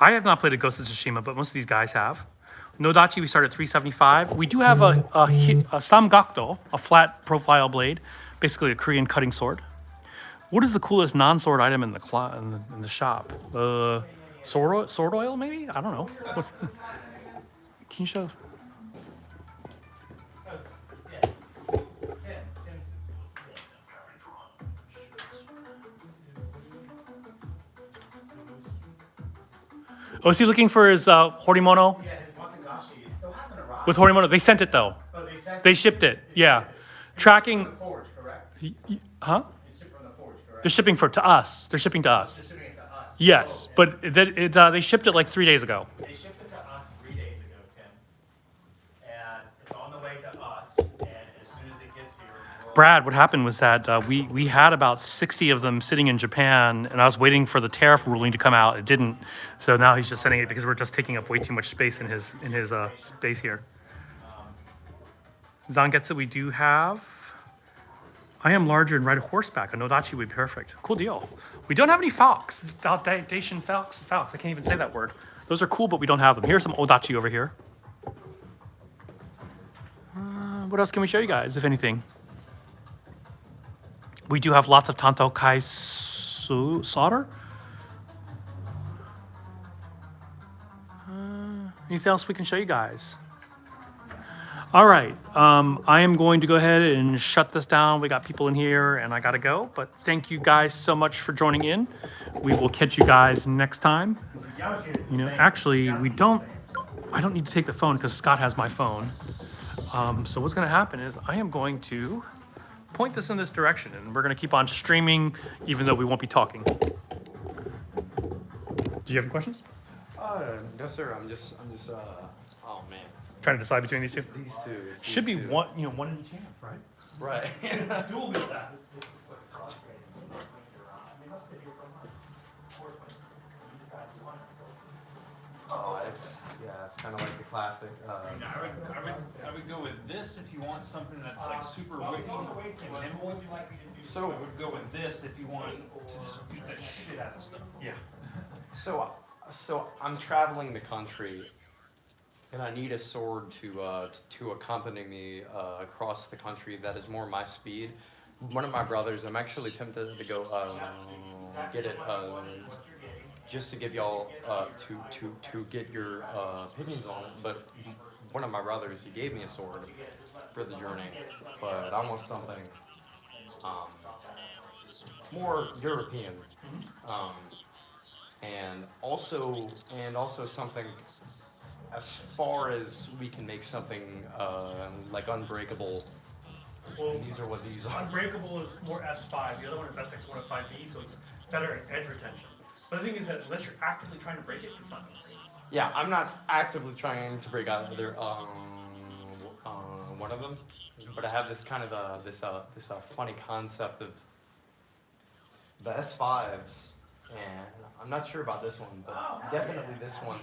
I have not played a Ghost of Tsushima, but most of these guys have. Nodachi, we start at 375. We do have a samgakdo, a flat profile blade, basically a Korean cutting sword. What is the coolest non-sword item in the in the shop? Sword oil maybe? I don't know. What's, can you show? Oh, is he looking for his Horimono? Yeah, his wakizashi still hasn't arrived. With Horimono, they sent it though. Oh, they sent They shipped it. Yeah, tracking. from the forge, correct? Huh? It's shipped from the forge, correct? They're shipping to us. They're shipping to us. They're shipping it to us. Yes, Oh, but they shipped it like 3 days ago. they shipped it to us 3 days ago, Tim. And it's on the way to us. And as soon as it gets here, we'll... Brad, what happened was that we had about 60 of them sitting in Japan, and I was waiting for the tariff ruling to come out. It didn't, so now he's just sending it because we're just taking up way too much space in his space here. Zangetsu, we do have. I am larger and ride a horseback. A Nodachi would be perfect. Cool deal. We don't have any falcons. Dacian falcons. I can't even say that word. Those are cool, but we don't have them. Here's some Odachi over here. What else can we show you guys, if anything? We do have lots of Tanto Kai solder. Anything else we can show you guys? All right, I am going to go ahead and shut this down. We got people in here and I gotta go, but thank you guys so much for joining in. We will catch you guys next time. You know, actually, I don't need to take the phone because Scott has my phone. So what's gonna happen is I am going to point this in this direction and we're gonna keep on streaming even though we won't be talking. Do you have any questions? No, sir. I'm just. Oh man. Trying to decide between these two? These two. It's Should be these two. one in each hand, right? Right. Dual wield that. Oh, it's kind of like the classic. I would go with this if you want something that's like super wicked and nimble. So, I would go with this if you want to just beat the shit out of stuff. Yeah. so I'm traveling the country, and I need a sword to accompany me across the country that is more my speed. One of my brothers, I'm actually tempted to go get it just to give y'all to get your opinions on it. But one of my brothers, he gave me a sword for the journey, but I want something more European, and also something as far as we can make something like unbreakable. Well, These are what these are. Unbreakable is more S5. The other one is SX105E, so it's better at edge retention. But the thing is that unless you're actively trying to break it, it's not going to break. Yeah, I'm not actively trying to break out either one of them, but I have this kind of this funny concept of the S5s, and I'm not sure about this one, but definitely this one.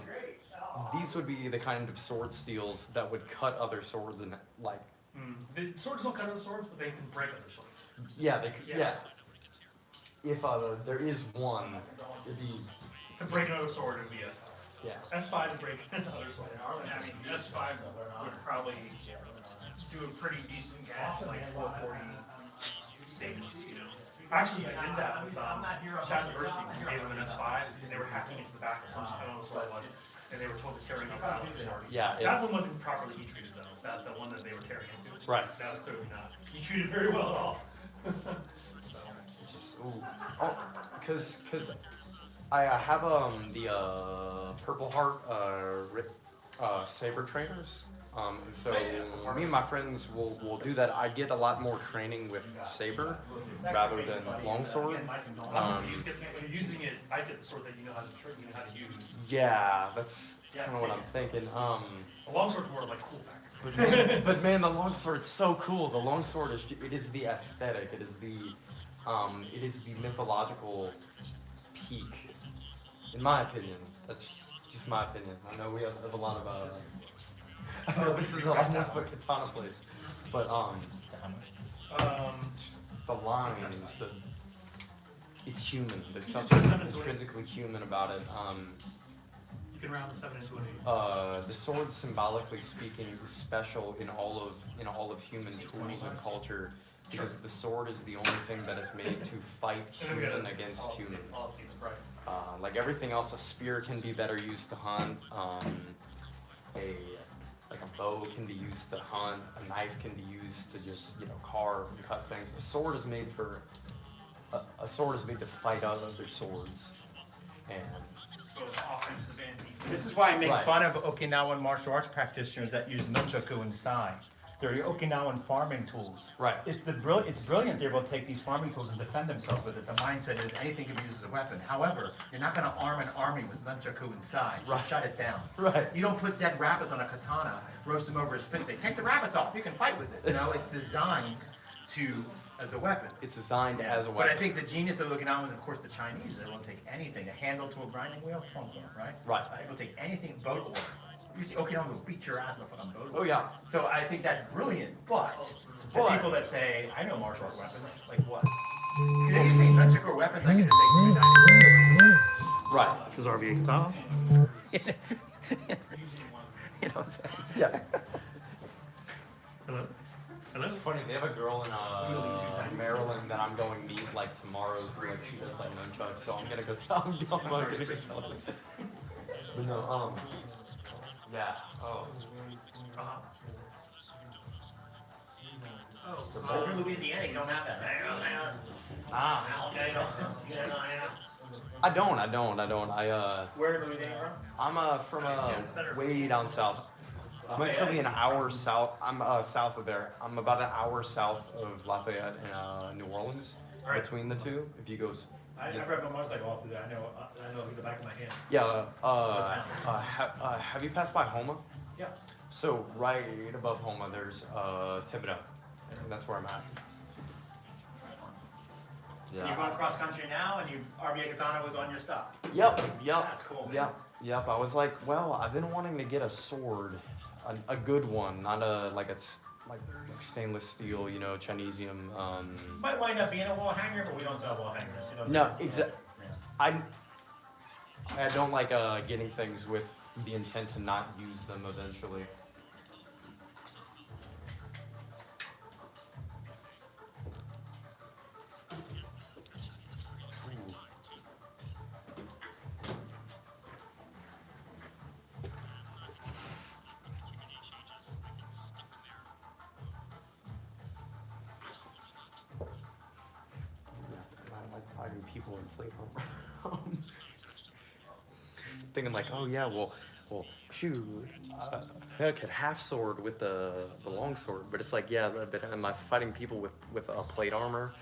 These would be the kind of sword steels that would cut other swords and like. The swords don't cut other swords, but they can break other swords. Yeah, they could. Yeah. If there is one, it'd be. To break another sword, it would be S5. Yeah. S5 to break another sword. I mean, S5 would probably do a pretty decent gas, like 440 stages, you know. Actually, I did that with Chat University. We gave them an S5, and they were hacking into the back of some, I don't know what it was, and they were totally tearing up that sword. Yeah, That it's. one wasn't properly heat treated though. The one that they were tearing into. Right. That was clearly not heat treated very well at all. So. Just because I have the Purple Heart saber trainers, and so me and my friends will do that. I get a lot more training with saber rather than longsword. If you're using it, I get the sword that you know how to use. Yeah, that's kind of what I'm thinking. A longsword's more like cool factor. But man, the longsword's so cool. The longsword is the aesthetic. It is the mythological peak, in my opinion. That's just my opinion. I know we have a lot of I know this is a lot more of a katana place, but just the lines, it's human. There's something intrinsically human about it. You can round the 7 into an 8. The sword, symbolically speaking, is special in all of human tools and culture. because the sword is the only thing that is made to fight human against human. Like everything else, a spear can be better used to hunt. A bow can be used to hunt. A knife can be used to just carve and cut things. A sword is made for a sword is made to fight other swords, and Both offensive and defensive. This is why I make Right. fun of Okinawan martial arts practitioners that use nunchaku and sai. They're Okinawan farming tools. Right. It's brilliant they're able to take these farming tools and defend themselves with it. The mindset is anything can be used as a weapon. However, you're not going to arm an army with nunchaku and sai, so Right. shut it down. Right. You don't put dead rabbits on a katana, roast them over a spit, and say, take the rabbits off, you can fight with it. It's designed as a weapon. it's designed as a But weapon. I think the genius of Okinawan is, of course, the Chinese. They will take anything, a handle to a grinding wheel, right? Right. They will take anything, boat oar. You see Okinawan will beat your ass with a fucking boat oar. Oh yeah. So I think that's brilliant, but the But- people that say, I know martial art weapons, like what? If you say nunchaku or weapons, I get to say two dynasties. Right. This is RVA Katana. You know what I'm saying? Yeah. Hello. Hello. It's funny, they have a girl in Maryland that I'm going to meet like tomorrow who like she does like nunchucks, so I'm gonna go tell I'm gonna go tell her. But no, yeah. Oh. If you're in Louisiana, you don't have that. Ah. You know, I don't. Where in Louisiana I'm from way down south. I'm actually an hour south. I'm south of there. I'm about an hour south of Lafayette and New Orleans. Alright. Between the two, if you go. I ride my motorcycle all through there. I know the back of my hand. Yeah. Have you passed by Homa? Yeah. So right above Homa, there's Thibodeau, and that's where I'm at. You're going cross country now, and RVA Katana was on your stop. Yep. That's cool, man. Yep. I was like, well, I've been wanting to get a sword, a good one, not like stainless steel, Chinesium. Might wind up being a wall hanger, but we don't sell wall hangers. You know, No, so- exactly. Yeah. I don't like getting things with the intent to not use them eventually. I like fighting people in flavor. Thinking like, oh yeah, well, shoot, I could half sword with the long sword, but it's like, yeah, but am I fighting people with plate armor,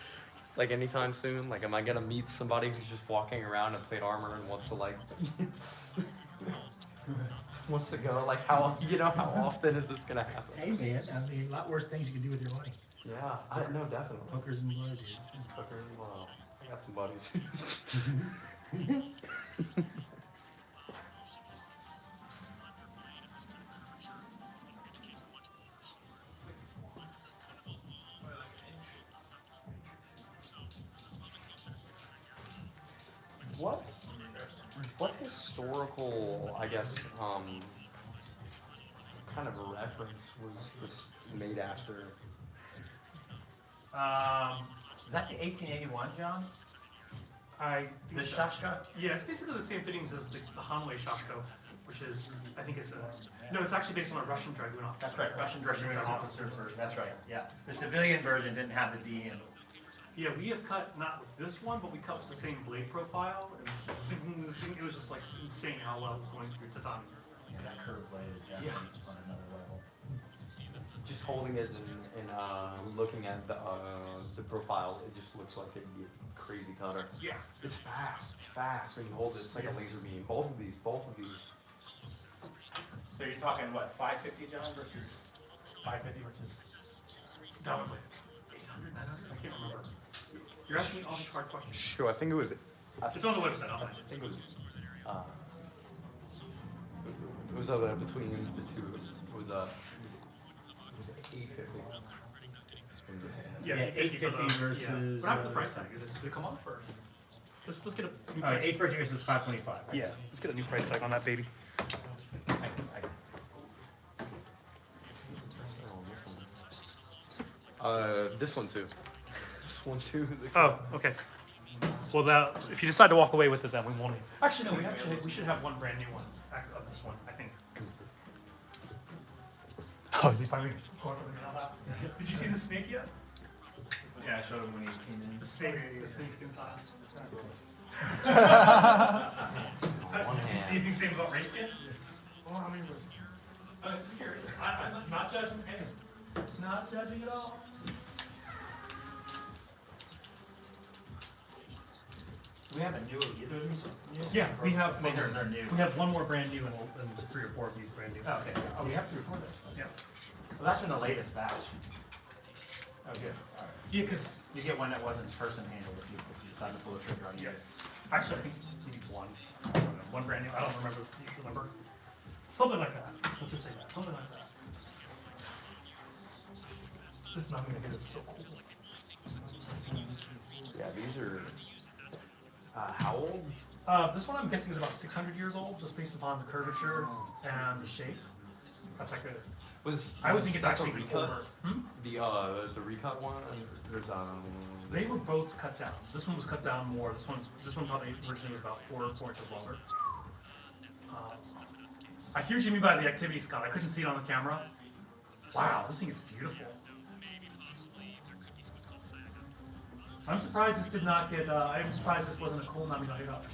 like anytime soon? Like, am I gonna meet somebody who's just walking around in plate armor and wants to wants to go? Like, how often is this gonna happen? Hey man, I mean, a lot worse things you can do with your money. Yeah, no, definitely. Hookers and blood, dude. Fucker, well, I got some buddies. What historical, I guess, kind of a reference was this made after? Is that the 1881, John? I The think so. Shashka? Yeah, it's basically the same fittings as the Hanwei Shashko, which is, I think it's no, it's actually based on a Russian dragoon officer. That's right, Russian dragoon officer's version. That's right. Yeah, the civilian version didn't have the D handle. Yeah, we have cut not with this one, but we cut with the same blade profile. It was just like insane how well it was going through tatami. Yeah, that curved blade is definitely on another level. Just holding it and looking at the profile, it just looks like it'd be a crazy cutter. Yeah. It's fast when you hold it. It's like a laser beam. Both of these. So you're talking what, 550, John, versus 550 versus? That one's like 800, 900? I can't remember. You're asking me all these hard questions. Sure, I think it was. It's on the website. I'll I find it. think it was. It was between the two. It was 850. Yeah, Yeah, 850 for the- 850 versus, Yeah. What happened to the price tag? Did it come off first? Let's get a new All right, price. 850 versus 525. Right? Yeah, let's get a new price tag on that baby. This one too. This one too. Oh, okay. Well, now, if you decide to walk away with it, then we won't. Actually, no. We should have one brand new one of this one. I think. Oh, is he finally going for the nail out? Did you see the snake yet? Yeah, I showed him when he came in. The snake's inside. One See hand. if you can say about race skin? Well, I mean, I'm curious. I'm not judging. Hey, not judging at all. We haven't new either of these yet? Yeah, we have. I mean, they're new. We have one more brand new and 3 or 4 of these brand new. Oh, okay. Oh, we have to record this. Yeah. Well, that's from the latest batch. Oh, good. All right. Yeah, because You get one that wasn't person handled if you decide to pull the trigger on it. yes. Actually, I think we need one. I don't know, one brand new. I don't remember. Do you remember? Something like that. Let's just say that. Something like that. This mountain here is so cool. Yeah, these are. How old? This one I'm guessing is about 600 years old, just based upon the curvature and the shape. That's like a. I would think it's that actually the even recut. older. Hmm? The recut one. There's They were both cut down. This one was cut down more. This one probably originally was about 4 inches longer. I see what you mean by the activity, Scott. I couldn't see it on the camera. Wow, this thing is beautiful. I'm surprised this did not get. I'm surprised this wasn't a cool Nami light up.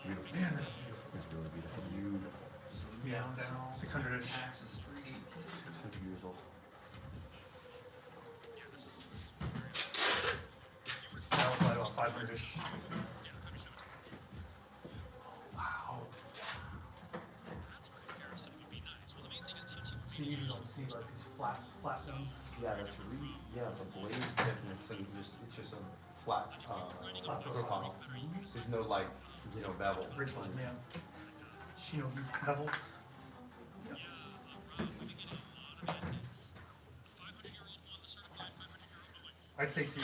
Man, that's beautiful. It's really beautiful. Yeah, 600-ish. 600 years old. That was right about 500-ish. Wow. So you usually don't see like these flat ones. Yeah, that's the blade thickness and it's just a flat profile. There's no like bevel. Ridgeline, yeah. Shinogi bevel. I'd say too,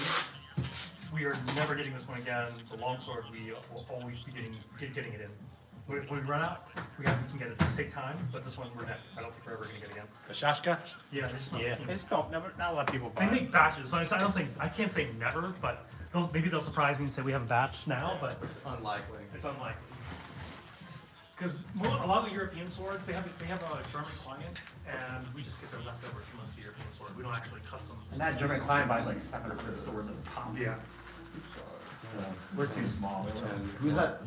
we are never getting this one again. The longsword, we will always be getting it in. When we run out, we can get it. Just take time, but this one we're not. I don't think we're ever gonna get again. The Shashka? Yeah, they're just not. Yeah. They just don't, not a lot of people buy They it. make batches. So I can't say never, but maybe they'll surprise me and say we have a batch now, but It's unlikely. it's unlikely. Because a lot of the European swords, they have a German client, and we just get their leftovers from most of the European swords. We don't actually custom. And that German client buys like 700 swords at a pop. Yeah. We're too small. And who's that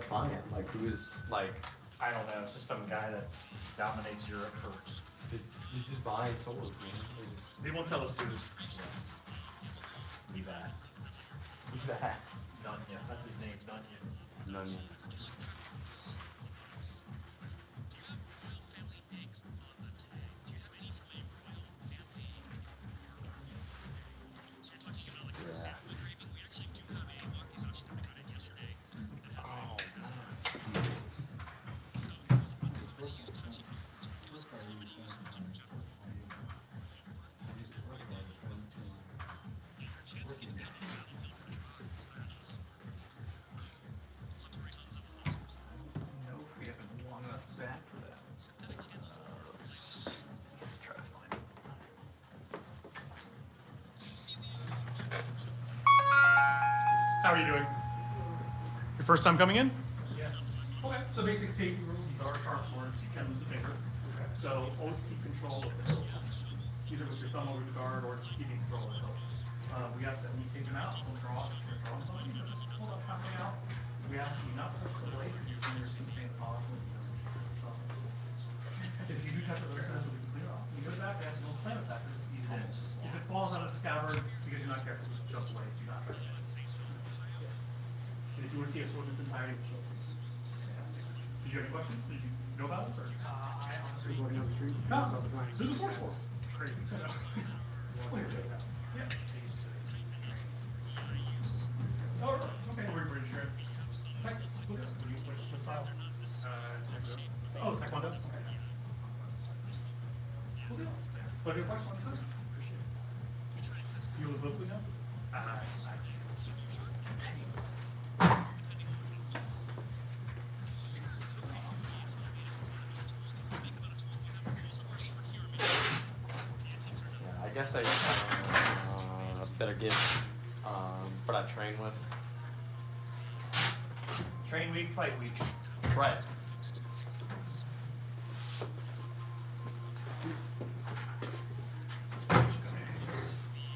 client? Like who's like I don't know, it's just some guy that dominates Europe for. you just buy swords, man. They won't tell us who. We've asked. Dunya, that's his name, Dunya. None. Yeah. No, we haven't long enough back for that. Let's try to find it. How are you doing? Your first time coming in? Yes. Okay, so basic safety rules, these are sharp swords, you can lose a finger. Okay. So always keep control of the hilt, either with your thumb over the guard or just keeping control of the hilt. We ask that when you take them out, when you're drawing something, you just pull up halfway out. We ask that you not touch the blade, because your fingers can stay in the palm. If you do touch it, let us know so we can clear off. You go back, ask don't slam it back, it's easy to hit. If it falls out of the scabbard, because you're not careful, just jump away, do not touch it. And if you want to see a sword in its entirety, show it. Fantastic. Did you have any questions? Did you know about this, or? I honestly walking down the street. No, I saw the sign. there's a sword for it. Crazy. So. Yeah. Oh, really? Okay. Where are you sure? Texas. What style? Oh, Taekwondo. Okay. Cool deal. What your question? Appreciate it. You live locally now? I do. guess I better get what I train with. Train week, fight week. Right.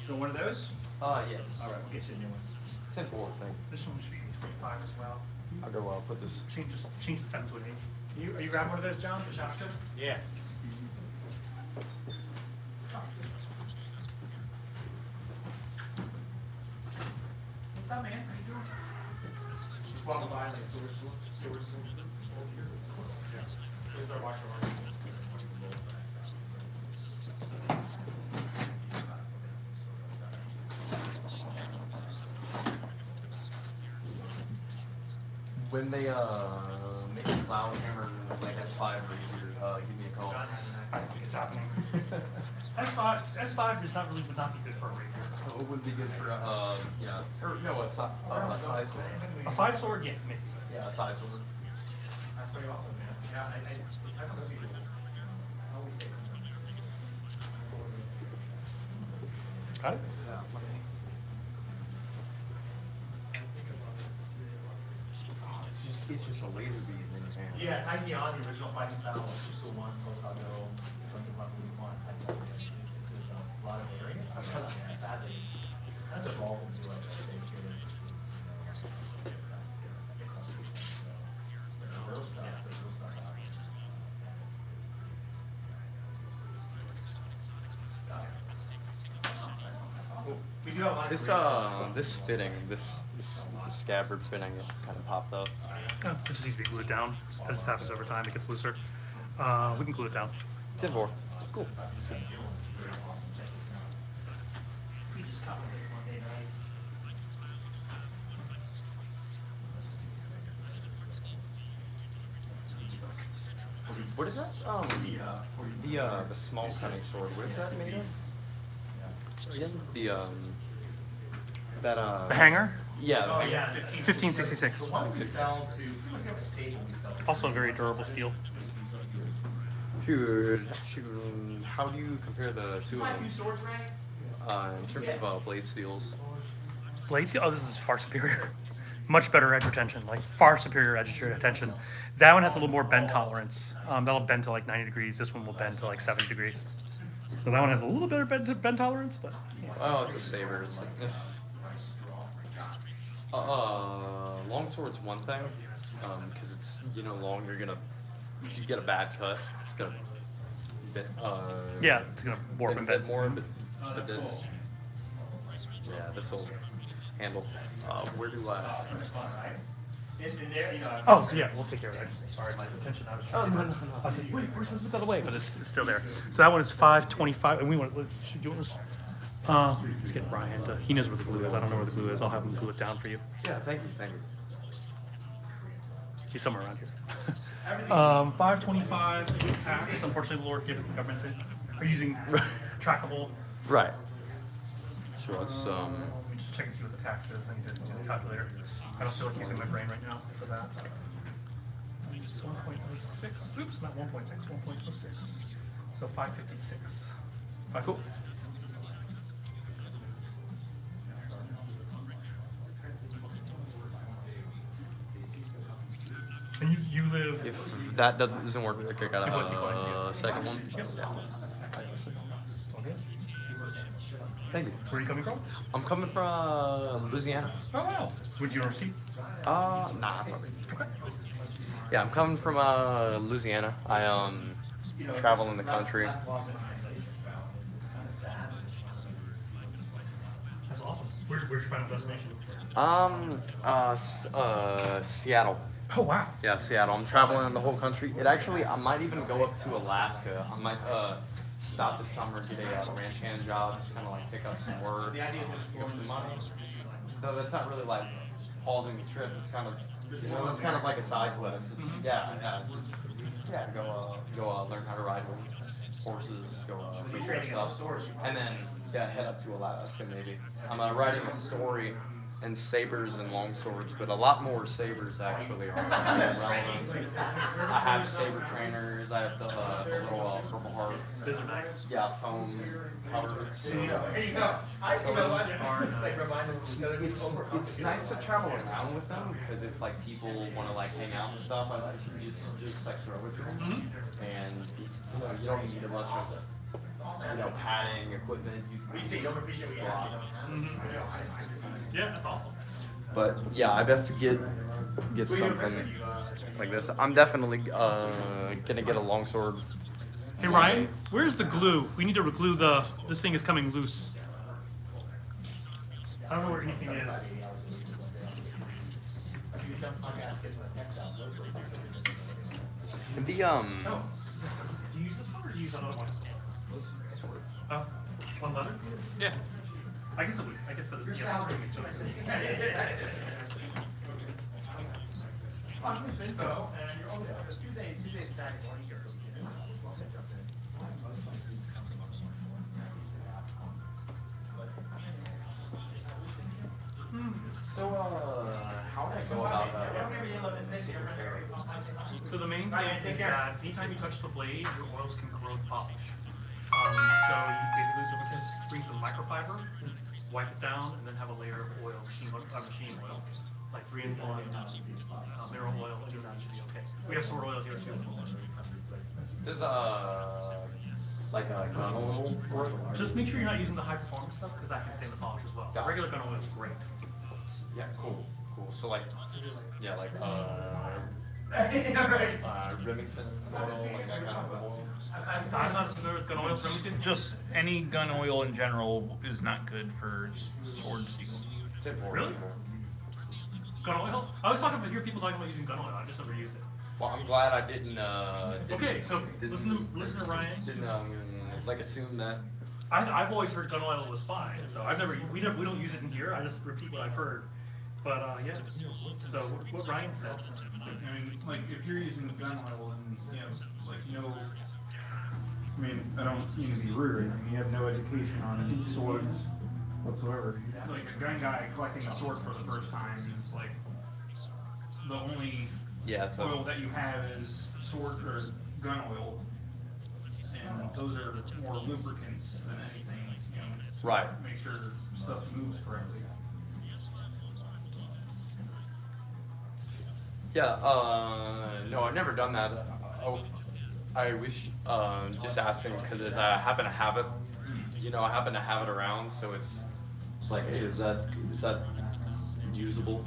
So one of those? Yes. All right, we'll get you a new one. 10-4 thing. This one should be 25 as well. I'll go put this. Change the sentence with me. Are you grabbing one of those, John? The shotgun? Yeah. What's up, man? How you doing? Just walking by like sword here. Yeah. This is our martial arts. When they make a cloud hammer like S5 right here, give me a call. I don't think it's happening. S5 is not really would not be good for a rapier. Oh, it would be good for yeah, or no, a side sword. A side sword, yeah, maybe. Yeah, a side sword. That's pretty awesome, man. Yeah, I don't know people. I always say. Got it? It's just a laser beam in his hand. Yeah, Taikion, the original fighting style, like Usul 1, Sosago, Drunken Weapon 1, there's a lot of variants. Sadly, it's kind of evolved into like a big real stuff, there's real stuff out there. We do have a lot of This fitting, this scabbard fitting, it kind of popped up. Oh, it just needs to be glued down. That just happens over time. It gets looser. We can glue it down. 10-4. Cool. We just covered this one day night. What is that? The small cutting sword. What is that made of? Again? The hanger, Yeah. Oh, yeah. 1566. The ones we sell to, pretty much every staple we sell to. Also a very durable steel. Shoot. How do you compare the two Buy of two them swords, Ray? in terms of blade steels? Blade steel, oh, this is far superior. Much better edge retention, like far superior edge retention. That one has a little more bend tolerance. That'll bend to like 90 degrees. This one will bend to like 70 degrees. So that one has a little better bend tolerance, but Oh, it's a saber. It's like, longsword's one thing, because it's long. If you get a bad cut, it's gonna bend, yeah, it's gonna warp and bend bend. more. But this, yeah, this will handle. Where do I? In there, you know. Oh yeah, we'll take care of that. Sorry, my attention. I was trying. Oh, to no. I said, wait, we're supposed to put that away, but it's still there. So that one is 525, and we want. Should do this. Let's get Ryan to. He knows where the glue is. I don't know where the glue is. I'll have him glue it down for you. Yeah, thank you. He's somewhere around here. 525 with tax. Unfortunately, the Lord gave it the government thing. Are you using trackable? Right. Sure. It's Let me just check and see what the tax is. I need to do the calculator. I don't feel like using my brain right now for that. 1.06. Oops, not 1.6. 1.06. So 556. 556. And you live. if that doesn't work, I got What's he going a second one. Yep. Yeah. It's all good. Thank you. So where are you coming from? I'm coming from Louisiana. Oh wow. Would you receipt? Nah, it's alright. Okay. Yeah, I'm coming from Louisiana. I travel in the country. That's lost in translation, it's kind of sad. That's awesome. Where's your final destination? Seattle. Oh wow. Yeah, Seattle. I'm traveling the whole country. I might even go up to Alaska. I might stop this summer, get a ranch hand job, just kind of like pick up some work, The idea is to pick explore up some this money. Though that's not really like pausing the trip. It's kind of, it's kind of like a side quest. It's, go learn how to ride horses, go pick up stuff, and then head up to Alaska maybe. I'm writing a story and sabers and long swords, but a lot more sabers actually are relevant. I have saber trainers. I have the little Purple Heart. Those are nice. Yeah, foam covers. So There you go. You know what? Like remind us of it's nice to travel around with them because if like people want to like hang out and stuff, I like you just like throw it to them, and you don't need a bunch of padding equipment. We see, you don't appreciate what you have. Yeah, that's awesome. But yeah, I best get something like this. I'm definitely gonna get a longsword. Hey Ryan, where's the glue? We need to glue this thing is coming loose. I don't know where anything is. The Oh, do you use this one or do you use another one? Oh, one leather? Yeah. I guess it would. I guess that is. On this info, and you're only Tuesday Saturday morning here. So how would I go about So the main Ryan, thing take is care. that anytime you touch the blade, your oils can corrode the polish. So you basically just bring some microfiber, wipe it down, and then have a layer of oil, machine oil, like 3-in-1 mineral oil, and that should be okay. We have sword oil here too. There's like a gun oil or Just make sure you're not using the high performance stuff because that can stain the polish as well. Got it. Regular gun oil is great. yeah, cool. So like like Remington oil, like that kind of oil. I'm not familiar with gun oils, Remington. Just any gun oil in general is not good for sword steel. Really? Gun oil? I always hear people talking about using gun oil. I've just never used it. Well, I'm glad I didn't. Okay, so listen to Ryan. Didn't like assume that. I've always heard gun oil was fine, so we don't use it in here. I just repeat what I've heard. But yeah, so what Ryan said. I mean, like, if you're using gun oil and, I mean, I don't mean to be rude, I mean, you have no education on swords whatsoever. Like, a gun guy collecting a sword for the first time is like, the only Yeah, oil that you have is sword or gun oil. And those are more lubricants than anything, Right. Make sure stuff moves correctly. Yeah. No, I've never done that. I was just asking because I happen to have it. I happen to have it around, so it's like, hey, is that usable?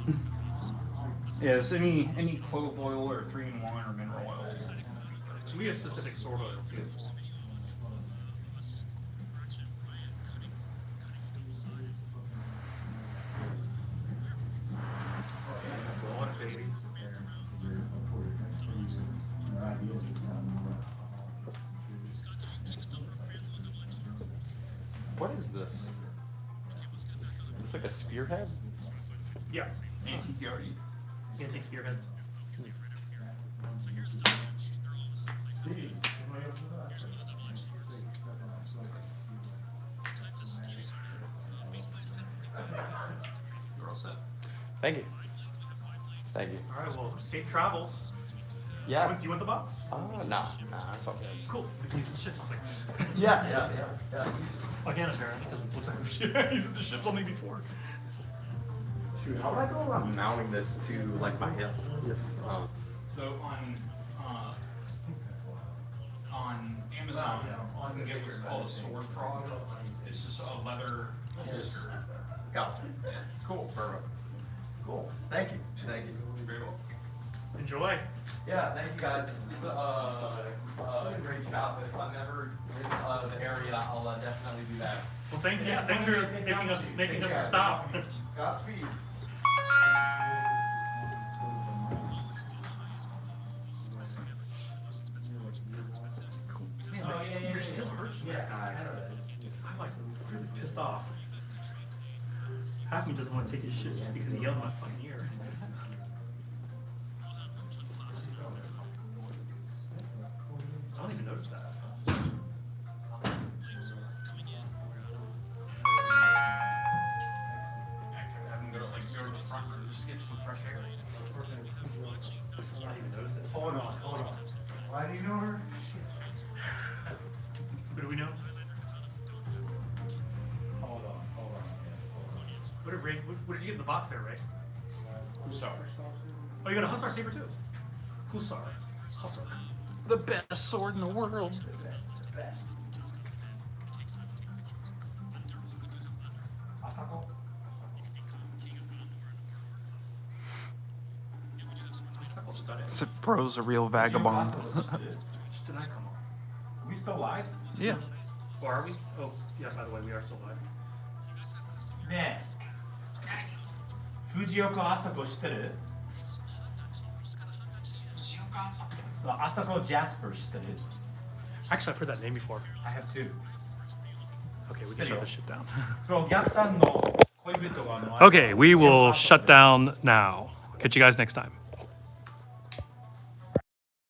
Yes, any clove oil or 3-in-1 or mineral oil. We have specific sword oil too. What is this? It's like a spearhead. Yeah. Antique spearheads. You're all set. Thank you. Thank you. All right. Well, safe travels. Yeah. Do you want the box? Nah, that's all good. Cool. We can use it to ship something. Yeah. Again, apparently, because it looks like we've used it to ship something before. How would I go about mounting this to like my hip? So on Amazon, you can get what's called a sword frog. It's just a leather holster. Got it. Cool. Perfect. Cool. Thank you. Very well. Enjoy. Yeah, thank you guys. This is a great chat. If I'm ever in the area, I'll definitely do that. Well, thank you. Thanks for making us a stop. Godspeed. Man, you're still hurts from that guy. I'm like really pissed off. Half of me doesn't want to take his shit just because he yelled in my fucking ear. I don't even notice that. Have them go to like front room, just get some fresh air. I didn't even notice it. Hold on. Why do you know her? Who do we know? Hold on. What did Ray? What did you get in the box there, Ray? Hussar. Oh, you got a Hussar saber too. Hussar. The best sword in the world. The best. Asako. This bro's a real vagabond. Just did I come on? We still live? Yeah. Or are we? Oh, yeah. By the way, we are still live. ねえ。藤岡Asako 知ってる？Asako Jasper 知ってる？ Actually, I've heard that name before. I have two. Okay, we can shut this shit down. これお客さんの恋人が Okay, we will shut down now. Catch you guys next time.